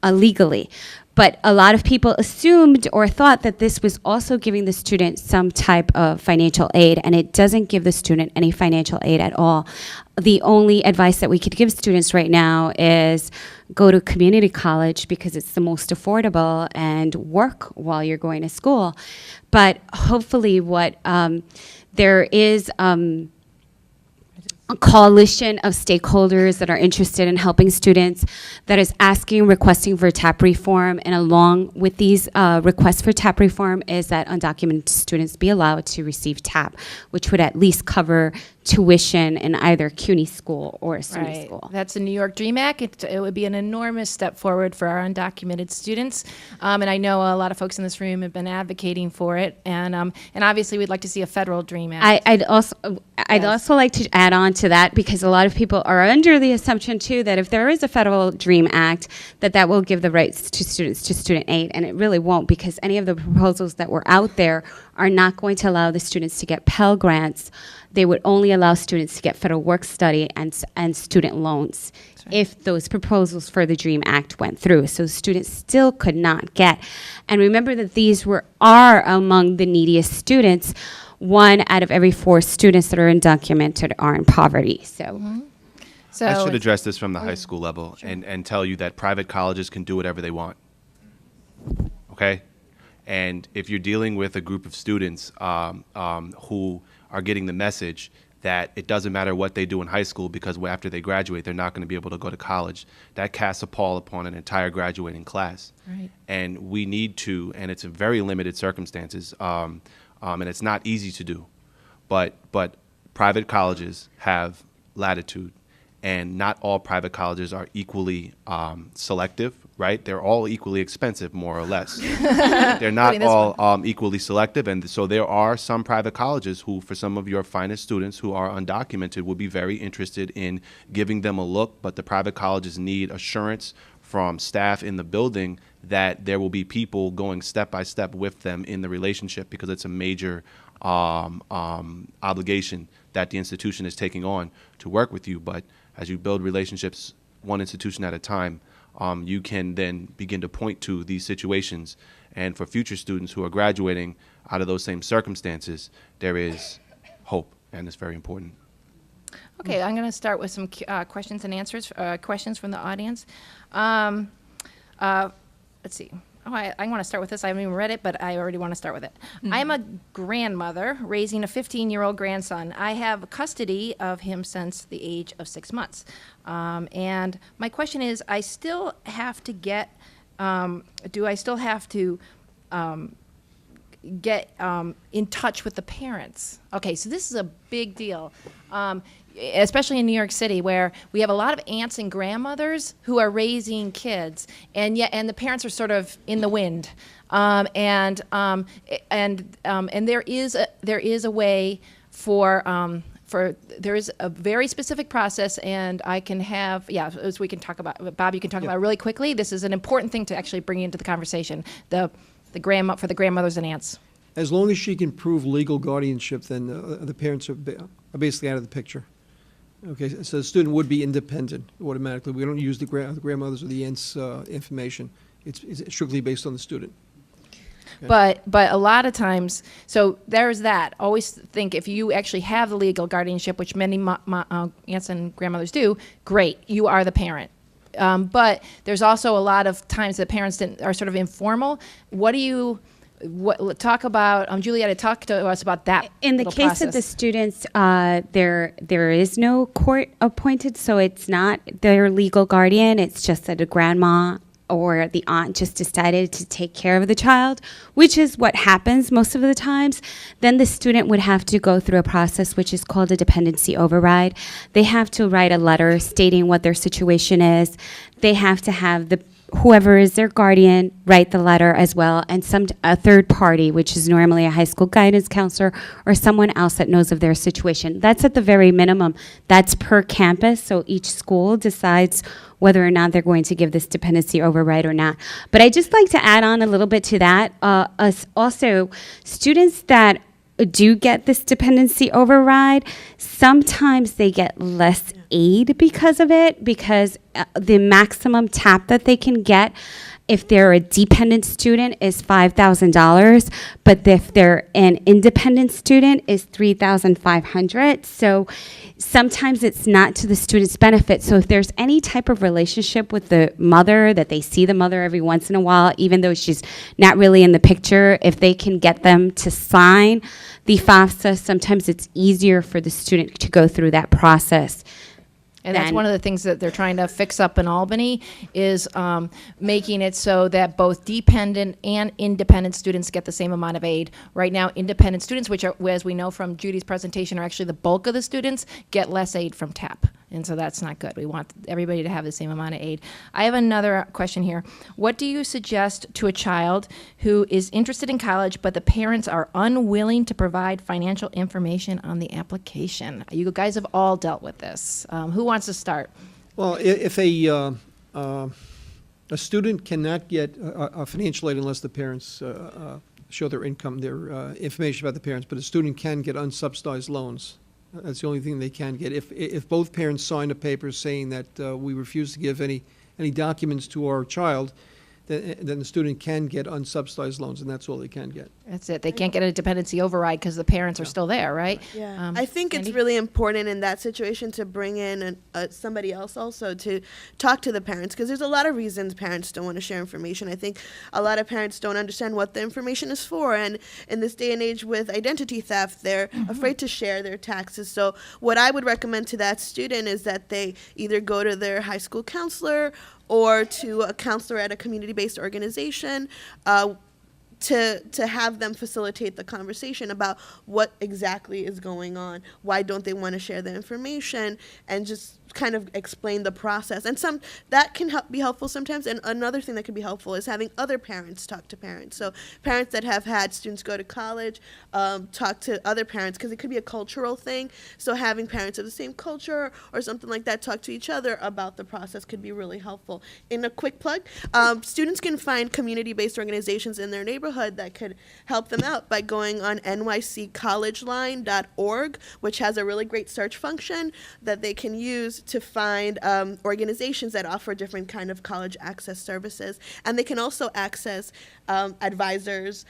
legally. But a lot of people assumed or thought that this was also giving the student some type of financial aid, and it doesn't give the student any financial aid at all. The only advice that we could give students right now is go to community college because it's the most affordable, and work while you're going to school. But hopefully there is a coalition of stakeholders that are interested in helping students that is requesting for TAP reform, and along with these requests for TAP reform is that undocumented students be allowed to receive TAP, which would at least cover tuition in either CUNY school or SUNY school. That's the New York DREAM Act. It would be an enormous step forward for our undocumented students. And I know a lot of folks in this room have been advocating for it. And obviously we'd like to see a federal DREAM Act. I'd also like to add on to that, because a lot of people are under the assumption too that if there is a federal DREAM Act, that will give the rights to students to student aid, and it really won't, because any of the proposals that were out there are not going to allow the students to get Pell Grants. They would only allow students to get federal work study and student loans if those proposals for the DREAM Act went through. So students still could not get. And remember that these are among the neediest students. 1 out of every 4 students that are undocumented are in poverty. So. So I should address this from the high school level and tell you that private colleges can do whatever they want. Okay? And if you're dealing with a group of students who are getting the message that it doesn't matter what they do in high school because after they graduate, they're not going to be able to go to college, that casts a pall upon an entire graduating class. Right. And we need to, and it's in very limited circumstances, and it's not easy to do, but private colleges have latitude, and not all private colleges are equally selective, right? They're all equally expensive, more or less. They're not all equally selective, and so there are some private colleges who, for some of your finest students who are undocumented, would be very interested in giving them a look, but the private colleges need assurance from staff in the building that there will be people going step by step with them in the relationship, because it's a major obligation that the institution is taking on to work with you. But as you build relationships one institution at a time, you can then begin to point to these situations. And for future students who are graduating out of those same circumstances, there is hope, and it's very important. Okay, I'm going to start with some questions and answers, questions from the audience. Let's see. Oh, I want to start with this. I haven't even read it, but I already want to start with it. Mm-hmm. I'm a grandmother raising a 15-year-old grandson. I have custody of him since the age of 6 months. And my question is, I still have to get, do I still have to get in touch with the parents? Okay, so this is a big deal. Especially in New York City, where we have a lot of aunts and grandmothers who are raising kids, and the parents are sort of in the wind, and there is a way for there is a very specific process, and I can have as we can talk about. Bob, you can talk about it really quickly. This is an important thing to actually bring into the conversation. For the grandmothers and aunts. As long as she can prove legal guardianship, then the parents are basically out of the picture. Okay, so the student would be independent automatically. We don't use the grandmother's or the aunt's information. It's strictly based on the student. But a lot of times, so there's that. Always think if you actually have the legal guardianship, which many aunts and grandmothers do, great, you are the parent. But there's also a lot of times that parents are sort of informal. Talk about, Julieta, talk to us about that. In the little case process. of the students, there is no court appointed, so it's not their legal guardian. It's just that a grandma or the aunt just decided to take care of the child, which is what happens most of the times. Then the student would have to go through a process which is called a dependency override. They have to write a letter stating what their situation is. They have to have whoever is their guardian write the letter as well, and a third party, which is normally a high school guidance counselor or someone else that knows of their situation. That's at the very minimum. That's per campus, so each school decides whether or not they're going to give this dependency override or not. But I just like to add on a little bit to that. Also, students that do get this dependency override, sometimes they get less aid because of it, because the maximum TAP that they can get if they're a dependent student is $5,000, but if they're an independent student is $3,500. So sometimes it's not to the student's benefit. So if there's any type of relationship with the mother, that they see the mother every once in a while, even though she's not really in the picture, if they can get them to sign the FAFSA, sometimes it's easier for the student to go through that process. And that's one of the things that they're trying to fix up in Albany is making it so that both dependent and independent students get the same amount of aid. Right now, independent students, which are, as we know from Judy's presentation, are actually the bulk of the students, get less aid from TAP. And so that's not good. We want everybody to have the same amount of aid. I have another question here. What do you suggest to a child who is interested in college, but the parents are unwilling to provide financial information on the application? You guys have all dealt with this. Who wants to start? Well, if a student cannot get a financial aid unless the parents show their income, their information about the parents, but a student can get unsubsidized loans. That's the only thing they can get. If both parents sign a paper saying that we refuse to give any documents to our child, then the student can get unsubsidized loans, and that's all they can get. That's it. They can't get a dependency override because the parents are still there, right? Yeah, I think it's really important in that situation to bring in somebody else also to talk to the parents, because there's a lot of reasons parents don't want to share information. I think a lot of parents don't understand what the information is for, and in this day and age with identity theft, they're afraid to share their taxes. So what I would recommend to that student is that they either go to their high school counselor or to a counselor at a community-based organization to have them facilitate the conversation about what exactly is going on, why don't they want to share the information, and just kind of explain the process. And that can be helpful sometimes. And another thing that can be helpful is having other parents talk to parents. So parents that have had students go to college talk to other parents, because it could be a cultural thing. So having parents of the same culture or something like that talk to each other about the process could be really helpful. In a quick plug, students can find community-based organizations in their neighborhood that could help them out by going on nyccollegeline.org, which has a really great search function that they can use to find organizations that offer different kind of college access services. And they can also access advisors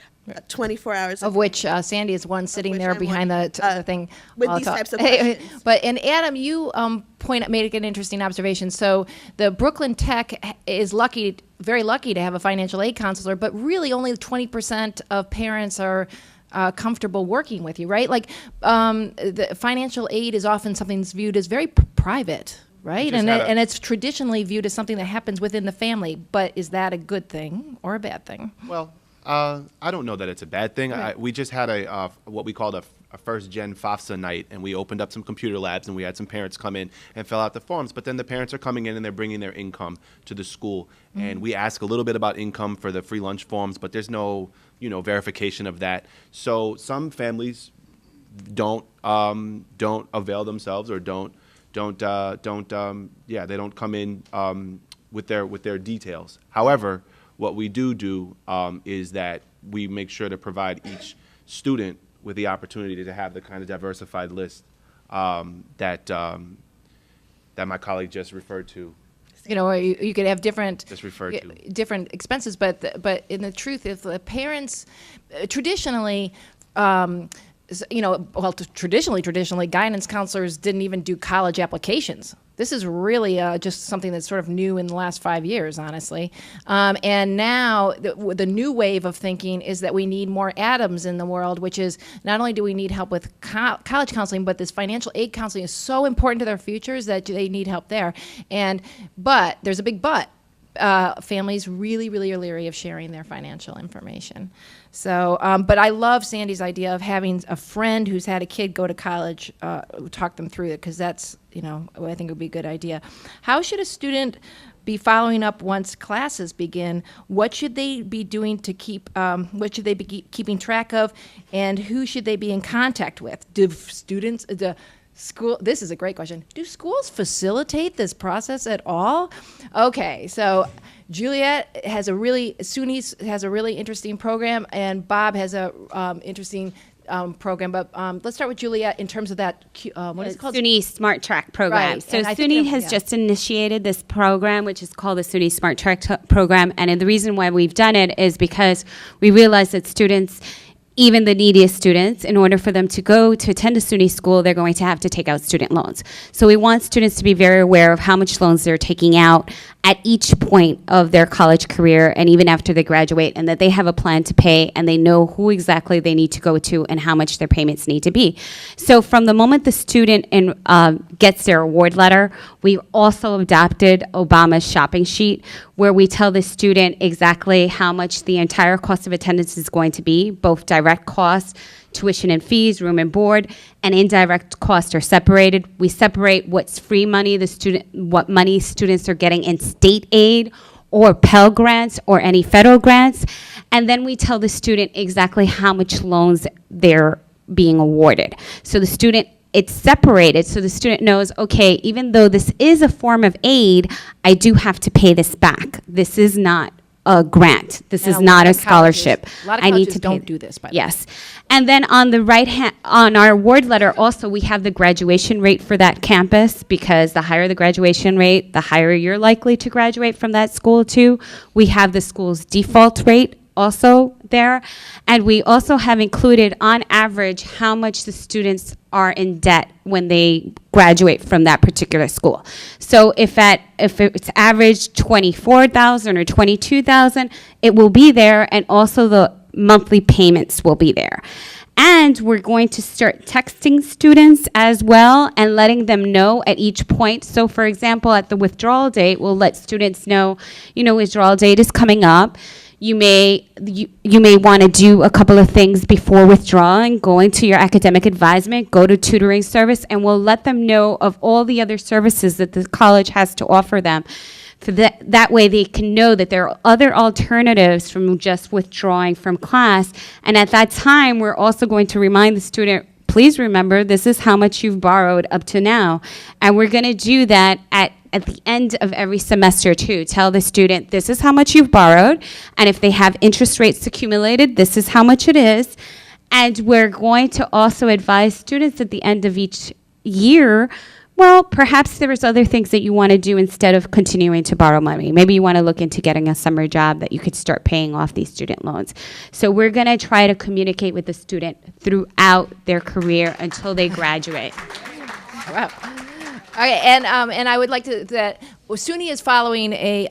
24 hours. Of which Sandy is one sitting there behind the thing. With these types of questions. And Adam, you made an interesting observation. So the Brooklyn Tech is very lucky to have a financial aid counselor, but really only 20% of parents are comfortable working with you, right? Like the financial aid is often something that's viewed as very private, right? And it's traditionally viewed as something that happens within the family. But is that a good thing or a bad thing? Well, I don't know that it's a bad thing. Right. We just had what we called a first-gen FAFSA night, and we opened up some computer labs, and we had some parents come in and fill out the forms. But then the parents are coming in, and they're bringing their income to the school. And we ask a little bit about income for the free lunch forms, but there's no verification of that. So some families don't avail themselves, or they don't come in with their details. However, what we do is that we make sure to provide each student with the opportunity to have the kind of diversified list that that my colleague just referred to. Or you could have different Just referred to. different expenses, but in the truth, if the parents traditionally, traditionally, guidance counselors didn't even do college applications. This is really just something that's sort of new in the last 5 years, honestly. And now the new wave of thinking is that we need more Adams in the world, which is not only do we need help with college counseling, but this financial aid counseling is so important to their futures that they need help there. But there's a big but. Families really, really are leery of sharing their financial information. So, but I love Sandy's idea of having a friend who's had a kid go to college, talk them through it, because that's, I think would be a good idea. How should a student be following up once classes begin? What should they be doing to keep, what should they be keeping track of, and who should they be in contact with? Do students, this is a great question. Do schools facilitate this process at all? Okay, so Juliet has SUNY has a really interesting program, and Bob has a interesting program. But let's start with Juliet in terms of that, what is it called? SUNY Smart Track program. Right, So and I SUNY think has just initiated this program, which is called the SUNY Smart Track program. And the reason why we've done it is because we realize that students, even the neediest students, in order for them to go to attend a SUNY school, they're going to have to take out student loans. So we want students to be very aware of how much loans they're taking out at each point of their college career and even after they graduate, and that they have a plan to pay and they know who exactly they need to go to and how much their payments need to be. So from the moment the student gets their award letter, we also adopted Obama's shopping sheet, where we tell the student exactly how much the entire cost of attendance is going to be, both direct costs, tuition and fees, room and board, and indirect costs are separated. We separate what's free money, what money students are getting in state aid or Pell Grants or any federal grants, and then we tell the student exactly how much loans they're being awarded. So the student, it's separated so the student knows, okay, even though this is a form of aid, I do have to pay this back. This is not a grant. This is not a scholarship. A lot of I need colleges to don't pay. do this, by the way. Yes. And then on the right hand, on our award letter also, we have the graduation rate for that campus, because the higher the graduation rate, the higher you're likely to graduate from that school too. We have the school's default rate also there. And we also have included, on average, how much the students are in debt when they graduate from that particular school. So if it's average 24,000 or 22,000, it will be there, and also the monthly payments will be there. And we're going to start texting students as well and letting them know at each point. So for example, at the withdrawal date, we'll let students know, withdrawal date is coming up. You may want to do a couple of things before withdrawing, going to your academic advisement, go to tutoring service, and we'll let them know of all the other services that the college has to offer them. For that way they can know that there are other alternatives from just withdrawing from class. And at that time, we're also going to remind the student, please remember, this is how much you've borrowed up to now. And we're going to do that at the end of every semester too. Tell the student, this is how much you've borrowed, and if they have interest rates accumulated, this is how much it is. And we're going to also advise students at the end of each year, well, perhaps there's other things that you want to do instead of continuing to borrow money. Maybe you want to look into getting a summer job that you could start paying off these student loans. So we're going to try to communicate with the student throughout their career until they graduate. Wow. Okay, and I would like that SUNY is following a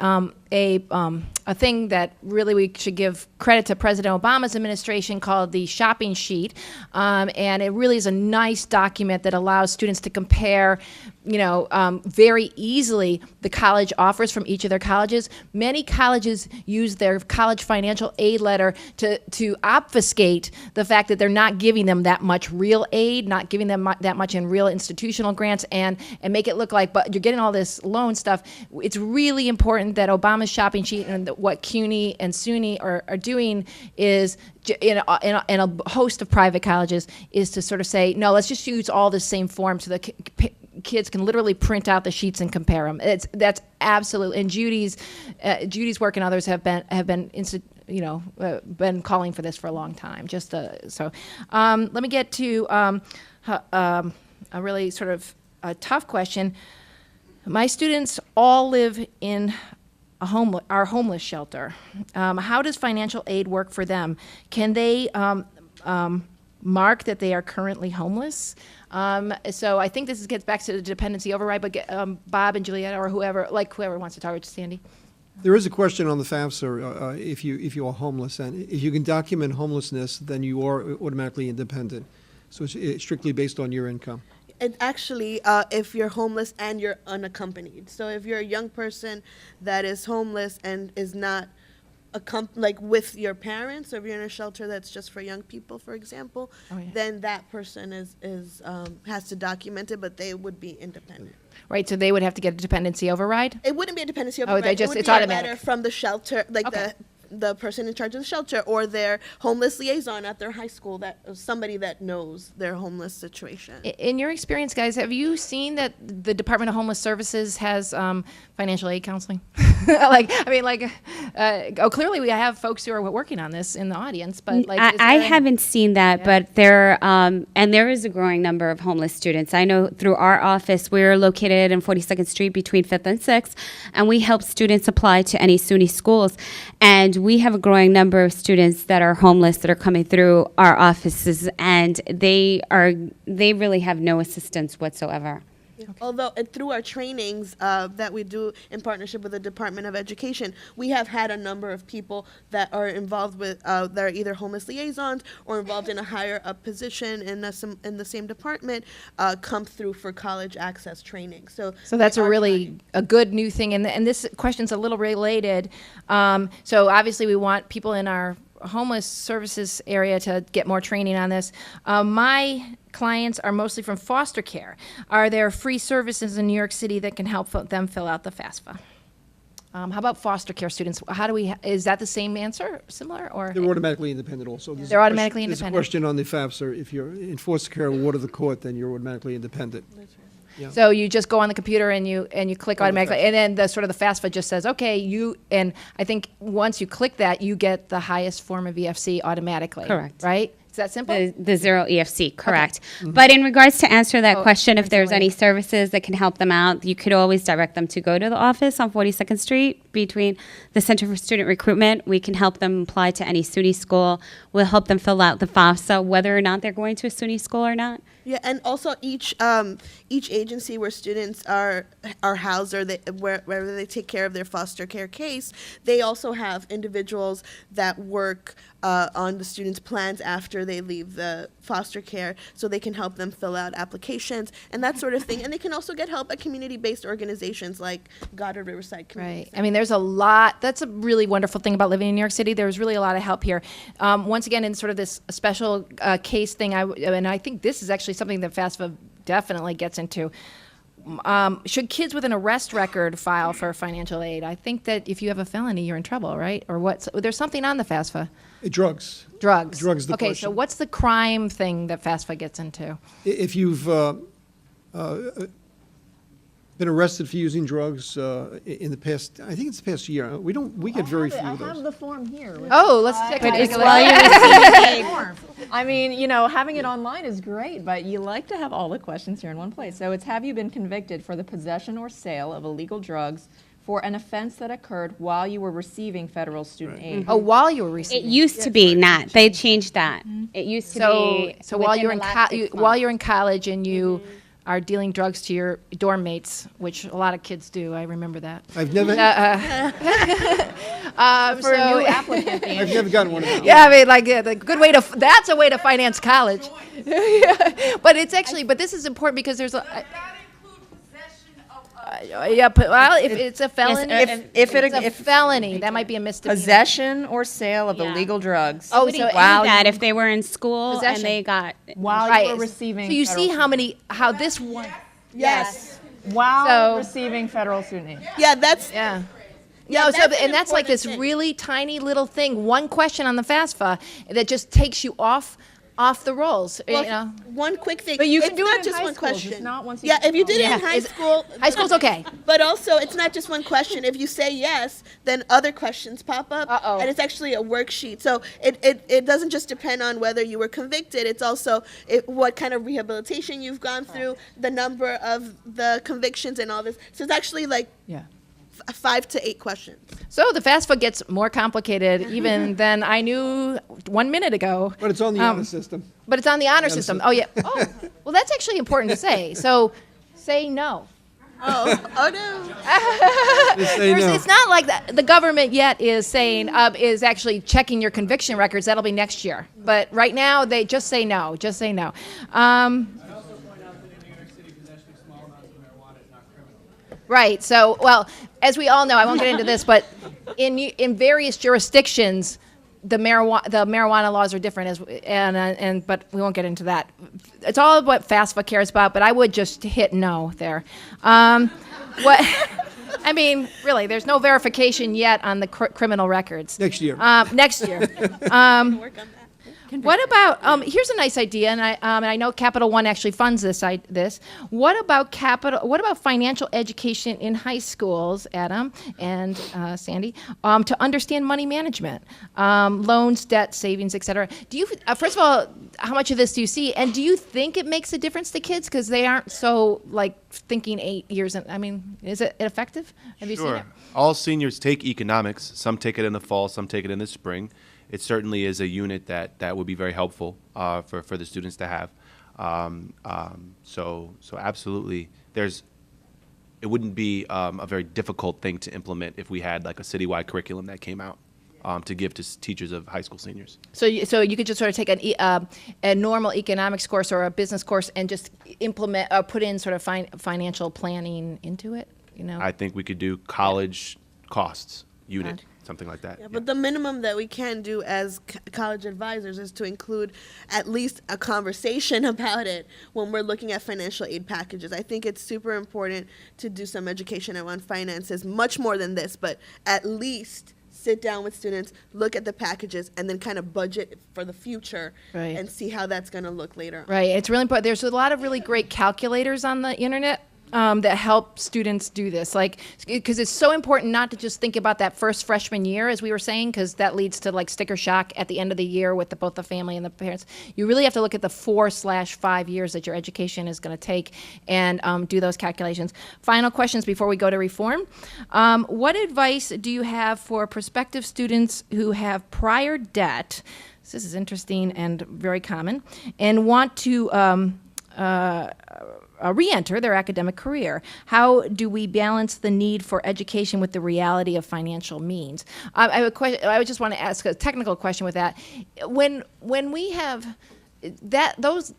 thing that really we should give credit to President Obama's administration called the shopping sheet, and it really is a nice document that allows students to compare, very easily the college offers from each of their colleges. Many colleges use their college financial aid letter to obfuscate the fact that they're not giving them that much real aid, not giving them that much in real institutional grants, and make it look like, but you're getting all this loan stuff. It's really important that Obama's shopping sheet and what CUNY and SUNY are doing is, in a host of private colleges, is to sort of say, no, let's just use all the same form so the kids can literally print out the sheets and compare them. That's absolutely, and Judy's work and others have been calling for this for a long time. Let me get to a really sort of a tough question. My students all live in our homeless shelter. How does financial aid work for them? Can they mark that they are currently homeless? So I think this gets back to the dependency override, but Bob and Julieta or whoever wants to talk to Sandy. There is a question on the FAFSA, if you are homeless, and if you can document homelessness, then you are automatically independent. So it's strictly based on your income. And actually, if you're homeless and you're unaccompanied. So if you're a young person that is homeless and is not like with your parents, or if you're in a shelter that's just for young people, for example, then that person has to document it, but they would be independent. Right, so they would have to get a dependency override? It wouldn't be a dependency override. It's it would be automatic. A letter from the shelter, like the person in charge of the shelter, or their homeless liaison at their high school, somebody that knows their homeless situation. In your experience, guys, have you seen that the Department of Homeless Services has financial aid counseling? Clearly we have folks who are working on this in the audience, but I haven't seen that, but there is a growing number of homeless students. I know through our office, we're located in 42nd Street between 5th and 6th, and we help students apply to any SUNY schools. And we have a growing number of students that are homeless that are coming through our offices, and they really have no assistance whatsoever. Yeah. Although through our trainings that we do in partnership with the Department of Education, we have had a number of people that are involved with that are either homeless liaisons or involved in a higher up position in the same department come through for college access training. So that's a good new thing, and this question's a little related. So obviously we want people in our homeless services area to get more training on this. My clients are mostly from foster care. Are there free services in New York City that can help them fill out the FAFSA? How about foster care students? Is that the same answer, similar, or? They're automatically independent also. They're automatically independent. There's a question on the FAFSA. If you're in foster care or ward of the court, then you're automatically independent. That's right. Yeah. So you just go on the computer and you click automatically, and then the FAFSA just says, okay, and I think once you click that, you get the highest form of EFC automatically. Correct. Right? Is that simple? The zero EFC, correct. Okay. But in regards to answer that question, if there's any services that can help them out, you could always direct them to go to the office on 42nd Street between the Center for Student Recruitment. We can help them apply to any SUNY school. We'll help them fill out the FAFSA, whether or not they're going to a SUNY school or not. Yeah, and also each agency where students are housed or wherever they take care of their foster care case, they also have individuals that work on the students' plans after they leave the foster care, so they can help them fill out applications and that sort of thing. And they can also get help at community-based organizations like Goddard, Riverside. Right. I mean, there's a lot. That's a really wonderful thing about living in New York City. There's really a lot of help here. Once again, in sort of this special case thing, and I think this is actually something that FAFSA definitely gets into. Should kids with an arrest record file for financial aid? I think that if you have a felony, you're in trouble, right? Or what? There's something on the FAFSA. Drugs. Drugs. Drugs. Okay, so what's the crime thing that FAFSA gets into? If you've been arrested for using drugs in the past, I think it's the past year. We get very few of those. I have the form here. Oh, let's check it. It's while you're receiving aid. I mean, having it online is great, but you like to have all the questions here in one place. So it's, have you been convicted for the possession or sale of illegal drugs for an offense that occurred while you were receiving federal student aid? Oh, while you were It receiving. used to be not. They changed that. It used to be. So while within you're the last 6 while months. you're in college and you are dealing drugs to your dorm mates, which a lot of kids do. I remember that. I've never. For a new applicant. I've never gotten one of those. Yeah, I mean, the good way to. That's a way to finance college. Yeah. But it's actually. But this is important because there's a. If it's a felony, If it's a if felony, that might be a misdemeanor. possession or sale of Yeah. illegal drugs. Oh, Somebody so did while that you- if they were in school Possession. and they got. while Right. you were receiving. So you see federal how this one. Yes. While So- receiving federal student aid. Yeah, that's Yeah. Yeah, No, that's an and that's like important this thing. really tiny little thing, one question on the FAFSA that just takes you off off the rolls. Well, you know, one quick thing. But you it's can do not it in just high one schools. question. It's not once you- Yeah, if you did it in Yeah. high school, high school's okay. But also, it's not just one question. If you say yes, then other questions pop up, Uh-oh. and it's actually a worksheet. So it doesn't just depend on whether you were convicted. It's also what kind of rehabilitation you've gone through, the number of the convictions, and all this. So it's actually like Yeah. 5 to 8 questions. So the FAFSA gets more complicated even than I knew 1 minute ago. But it's on the honor system. But it's on the honor system. Oh, yeah. Oh, well, that's actually important to say. So say no. Oh no. Just say no. It's not like that. The government yet is saying, is actually checking your conviction records. That'll be next year. But right now, they just say no. Just say no. Right. So, well, as we all know, I won't get into this, but in various jurisdictions, the marijuana laws are different, but we won't get into that. It's all what FAFSA cares about, but I would just hit no there. What? I mean, really, there's no verification yet on the criminal records. Next year. Next year. What about? Here's a nice idea, and I know Capital One actually funds this. What about financial education in high schools, Adam and Sandy, to understand money management, loans, debt, savings, etc. Do you? First of all, how much of this do you see, and do you think it makes a difference to kids because they aren't so like thinking 8 years? I mean, is it effective? Have you seen it? All seniors take economics. Some take it in the fall. Some take it in the spring. It certainly is a unit that would be very helpful for the students to have. So absolutely, it wouldn't be a very difficult thing to implement if we had like a citywide curriculum that came out to give to teachers of high school seniors. So you could just sort of take a normal economics course or a business course and just implement or put in sort of financial planning into it. You know, I think we could do college costs unit. Something like that. Yeah, but the minimum that we can do as college advisors is to include at least a conversation about it when we're looking at financial aid packages. I think it's super important to do some education around finances, much more than this, but at least sit down with students, look at the packages, and then kind of budget for the future and see how that's going to look later on. Right. It's really important. There's a lot of really great calculators on the internet. That help students do this, like, because it's so important not to just think about that first freshman year, as we were saying, because that leads to like sticker shock at the end of the year with both the family and the parents. You really have to look at the 4/5 years that your education is going to take and do those calculations. Final questions before we go to reform. What advice do you have for prospective students who have prior debt? This is interesting and very common, and want to re-enter their academic career. How do we balance the need for education with the reality of financial means? I have a question. I would just want to ask a technical question with that. When we have those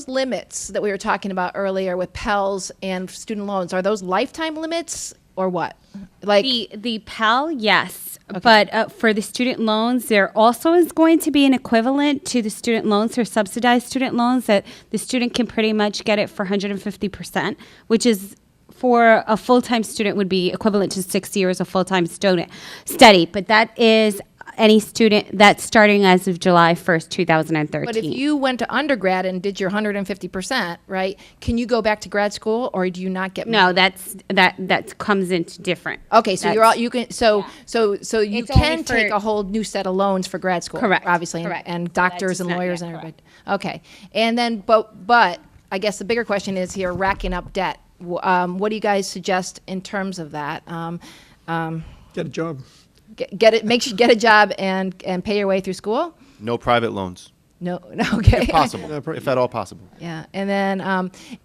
limits that we were talking about earlier with Pels and student loans, are those lifetime limits or what? Like the Pell, yes. Okay. But for the student loans, there also is going to be an equivalent to the student loans or subsidized student loans that the student can pretty much get it for 150%, which is for a full-time student would be equivalent to 6 years of full-time student study. But that is any student that's starting as of July 1st, 2013. But if you went to undergrad and did your 150%, right, can you go back to grad school or do you not get No, that comes into different. Okay, so you can you can take for a whole new set of loans for grad school. Correct. Obviously. Correct. And doctors and not lawyers yet and everybody. Okay. And then but I guess the bigger question is here, racking up debt. What do you guys suggest in terms of that? Get a job. Make sure you get a job and pay your way through school? No private loans. No, okay. If possible, if at all possible. Yeah, and then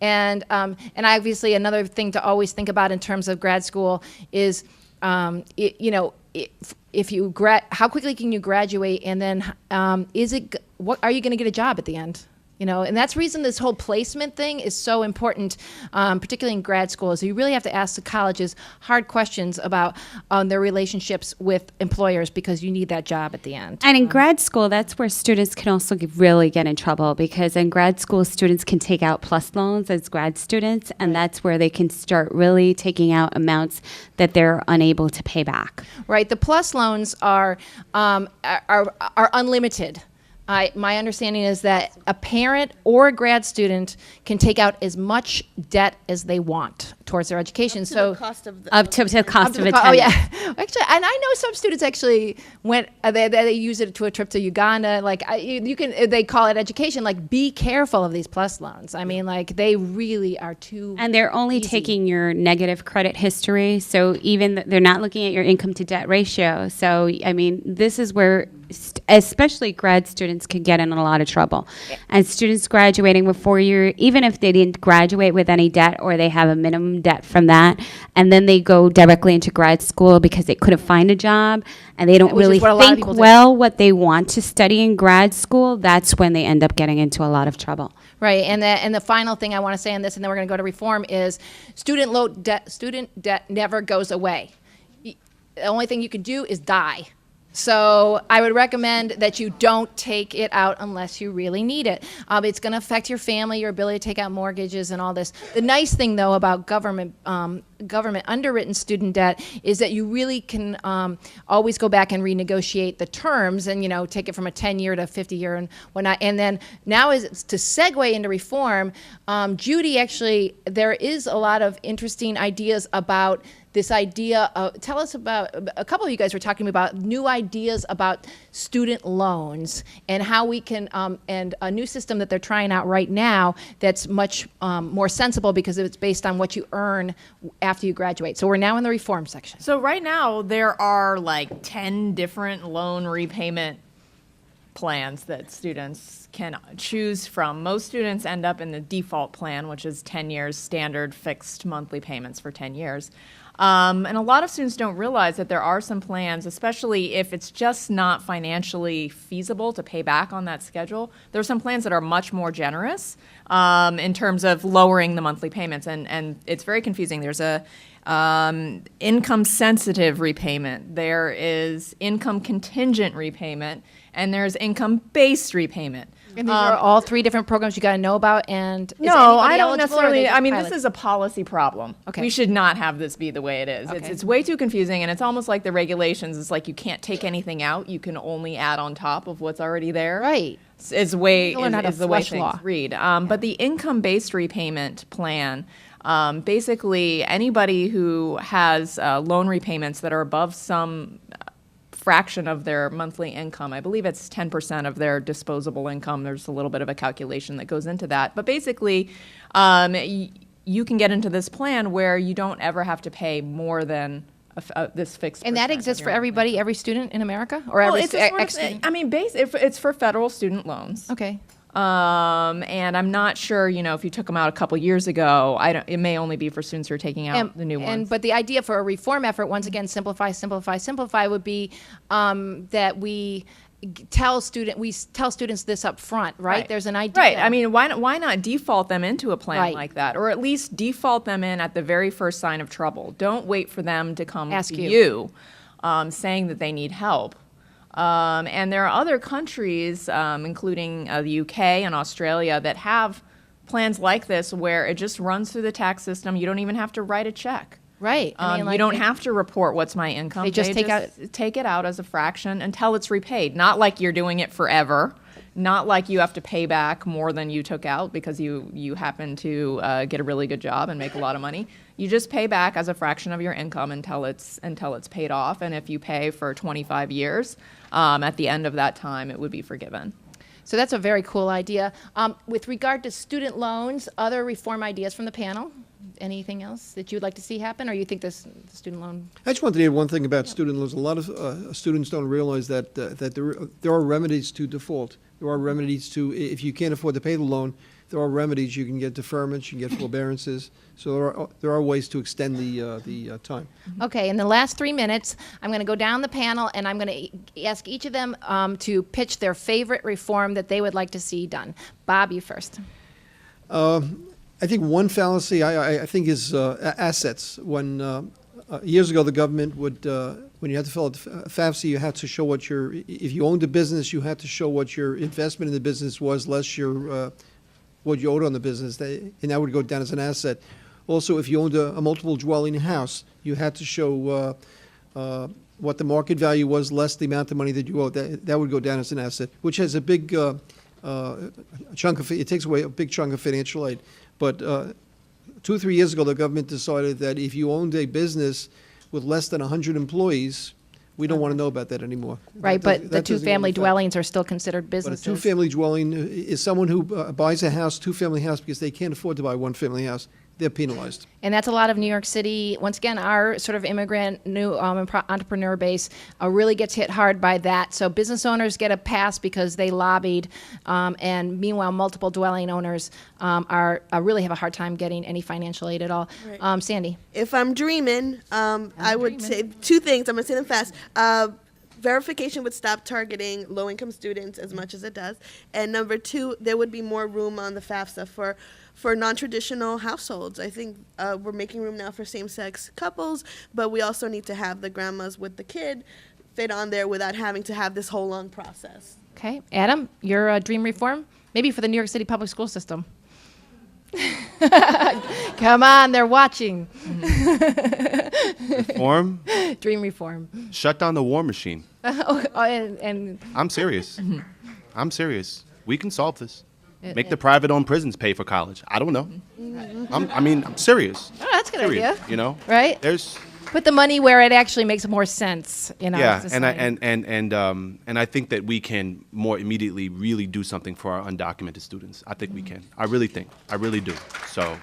and obviously another thing to always think about in terms of grad school is, if you how quickly can you graduate, and then what are you going to get a job at the end? And that's the reason this whole placement thing is so important, particularly in grad school, is you really have to ask the colleges hard questions about their relationships with employers because you need that job at the end. And in grad school, that's where students can also really get in trouble because in grad school, students can take out plus loans as grad students, and that's where they can start really taking out amounts that they're unable to pay back. Right. The plus loans are unlimited. My understanding is that a parent or a grad student can take out as much debt as they want towards their education. So the cost of the, Up to the cost of Oh attendance. yeah, actually, and I know some students actually went. They use it to a trip to Uganda. Like you can, they call it education. Like be careful of these plus loans. I mean, like they really are too. And they're only easy. taking your negative credit history. So even they're not looking at your income to debt ratio. So, I mean, this is where especially grad students could get in a lot of trouble. And students graduating with 4 year, even if they didn't graduate with any debt or they have a minimum debt from that, and then they go directly into grad school because they couldn't find a job and they don't Which is really what a lot of think people do. well what they want to study in grad school, that's when they end up getting into a lot of trouble. Right, and the final thing I want to say on this, and then we're going to go to reform, is student debt never goes away. The only thing you can do is die. So I would recommend that you don't take it out unless you really need it. It's going to affect your family, your ability to take out mortgages and all this. The nice thing, though, about government underwritten student debt is that you really can always go back and renegotiate the terms and, you know, take it from a 10-year to a 50-year and whatnot. And then now is to segue into reform, Judy, actually, there is a lot of interesting ideas about this idea of, tell us about, a couple of you guys were talking about new ideas about student loans and how we can, and a new system that they're trying out right now that's much more sensible because it's based on what you earn after you graduate. So we're now in the reform section. So right now there are like 10 different loan repayment plans that students can choose from. Most students end up in the default plan, which is 10 years standard fixed monthly payments for 10 years. And a lot of students don't realize that there are some plans, especially if it's just not financially feasible to pay back on that schedule. There are some plans that are much more generous in terms of lowering the monthly payments, and it's very confusing. There's a income sensitive repayment, there is income contingent repayment, and there's income based repayment. And these are all three different programs you got to know about. And is No, anybody I don't eligible, or are they necessarily. just I mean, pilots? this is a policy problem. Okay. We should not have this be the way it is. Okay. It's way too confusing, and it's almost like the regulations. It's like you can't take anything out. You can only add on top of what's already there. Right. Is the way Learn how to is the way flush things law. read. But the income-based repayment plan, basically anybody who has loan repayments that are above some fraction of their monthly income. I believe it's 10% of their disposable income. There's a little bit of a calculation that goes into that. But basically, you can get into this plan where you don't ever have to pay more than this fixed And that percent of exists your for monthly everybody, every student in America? Or Well, every it's a sort of- ex-student? I mean, it's for federal student loans. Okay. And I'm not sure, you know, if you took them out a couple years ago, it may only be for students who are taking out the new ones. But the idea for a reform effort, once again, simplify, would be that we tell students this up front, right? There's an idea. Right. I mean, why not default them into a plan Right. like that, or at least default them in at the very first sign of trouble? Don't wait for them to come Ask to you. saying that they need help. And there are other countries, including the UK and Australia, that have plans like this where it just runs through the tax system. You don't even have to write a check. Right. I mean, You like, don't have to report what's my income. They just take it out as a fraction until it's repaid. Not like you're doing it forever. Not like you have to pay back more than you took out because you happen to get a really good job and make a lot of money. You just pay back as a fraction of your income until it's paid off. And if you pay for 25 years, at the end of that time, it would be forgiven. So that's a very cool idea. With regard to student loans, other reform ideas from the panel? Anything else that you'd like to see happen, or you think this student loan? I just wanted to add one thing about student loans. A lot of students don't realize that there are remedies to default. There are remedies to, if you can't afford to pay the loan, there are remedies. You can get deferments, you can get forbearances. So there are ways to extend the time. Okay, in the last 3 minutes, I'm going to go down the panel, and I'm going to ask each of them to pitch their favorite reform that they would like to see done. Bob, you first. I think one fallacy I think is assets. When years ago the government would, when you had to fill out FAFSA, you had to show what if you owned a business, you had to show what your investment in the business was, less your what you owed on the business, and that would go down as an asset. Also, if you owned a multiple dwelling house, you had to show what the market value was less the amount of money that you owe. That would go down as an asset, which has a big chunk of it takes away a big chunk of financial aid. But 2 or 3 years ago, the government decided that if you owned a business with less than 100 employees, we don't want to know about that anymore. Right, That but the doesn't two-family affect- dwellings are still considered But a businesses. two-family dwelling is someone who buys a house, two-family house, because they can't afford to buy one-family house. They're penalized. And that's a lot of New York City. Once again, our sort of immigrant, new entrepreneur base really gets hit hard by that. So business owners get a pass because they lobbied, and meanwhile, multiple dwelling owners really have a hard time getting any financial aid at all. Right. Sandy? If I'm dreaming, I would say 2 things. I'm going to say them fast. Verification would stop targeting low-income students as much as it does. And number 2, there would be more room on the FAFSA for non-traditional households. I think we're making room now for same-sex couples, but we also need to have the grandmas with the kid fit on there without having to have this whole long process. Okay. Adam, your dream reform? Maybe for the New York City public school system. Come on, they're watching. Reform? Dream reform. Shut down the war machine. And I'm serious. I'm serious. We can solve this. Make the private-owned prisons pay for college. I don't know. I'm serious. oh, that's a good Serious, idea. you know? Right? There's Put the money where it actually makes more sense in our yeah, society. and I think that we can more immediately really do something for our undocumented students. I think we can. I really do. So,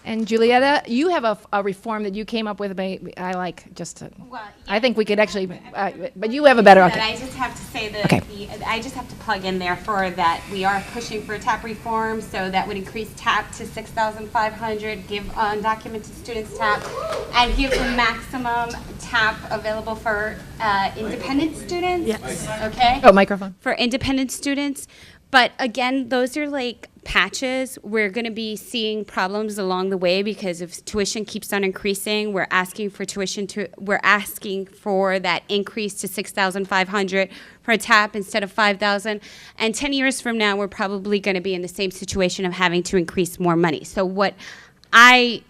And Julieta, you have a reform that you came up with. I like just to. Well, I think we could actually, but you have a better. But Okay. I just have to say that Okay. I just have to plug in there for that we are pushing for TAP reform, so that would increase TAP to 6,500, give undocumented students TAP, and give the maximum TAP available for independent students. Yes. Okay. Oh, microphone. For independent students. But again, those are like patches. We're going to be seeing problems along the way because if tuition keeps on increasing, we're asking for that increase to 6,500 for a TAP instead of 5,000. And 10 years from now, we're probably going to be in the same situation of having to increase more money. So what I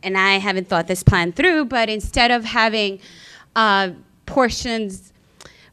haven't thought this plan through, but instead of having portions,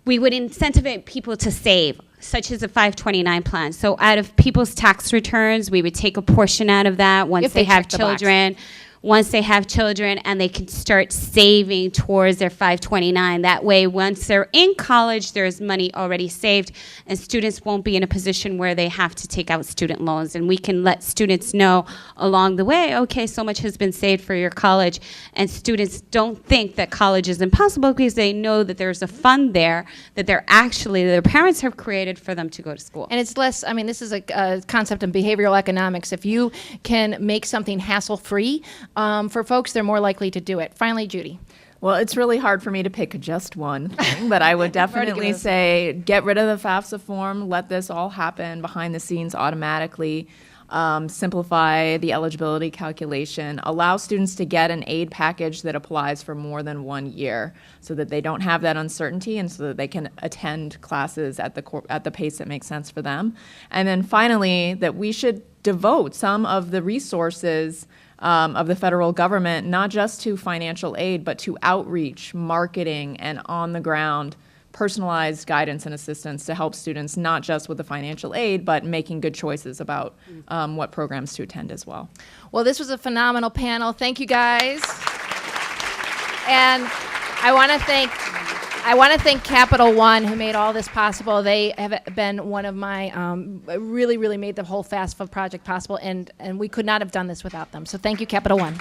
we would incentivize people to save, such as a 529 plan. So out of people's tax returns, we would take a portion out of that once If they they have check the box. children. Once they have children, and they can start saving towards their 529. That way, once they're in college, there's money already saved, and students won't be in a position where they have to take out student loans. And we can let students know along the way, okay, so much has been saved for your college, and students don't think that college is impossible because they know that there's a fund there that their parents have created for them to go to school. And it's less, I mean, this is a concept in behavioral economics. If you can make something hassle-free, for folks, they're more likely to do it. Finally, Judy. Well, it's really hard for me to pick just one thing, but I would definitely given us- say get rid of the FAFSA form, let this all happen behind the scenes automatically, simplify the eligibility calculation, allow students to get an aid package that applies for more than 1 year so that they don't have that uncertainty and so that they can attend classes at the pace that makes sense for them. And then finally, that we should devote some of the resources of the federal government, not just to financial aid, but to outreach, marketing, and on-the-ground personalized guidance and assistance to help students, not just with the financial aid, but making good choices about what programs to attend as well. Well, this was a phenomenal panel. Thank you, guys. And I want to thank Capital One, who made all this possible. They have been one of my really made the whole FAFSA project possible, and we could not have done this without them. So thank you, Capital One.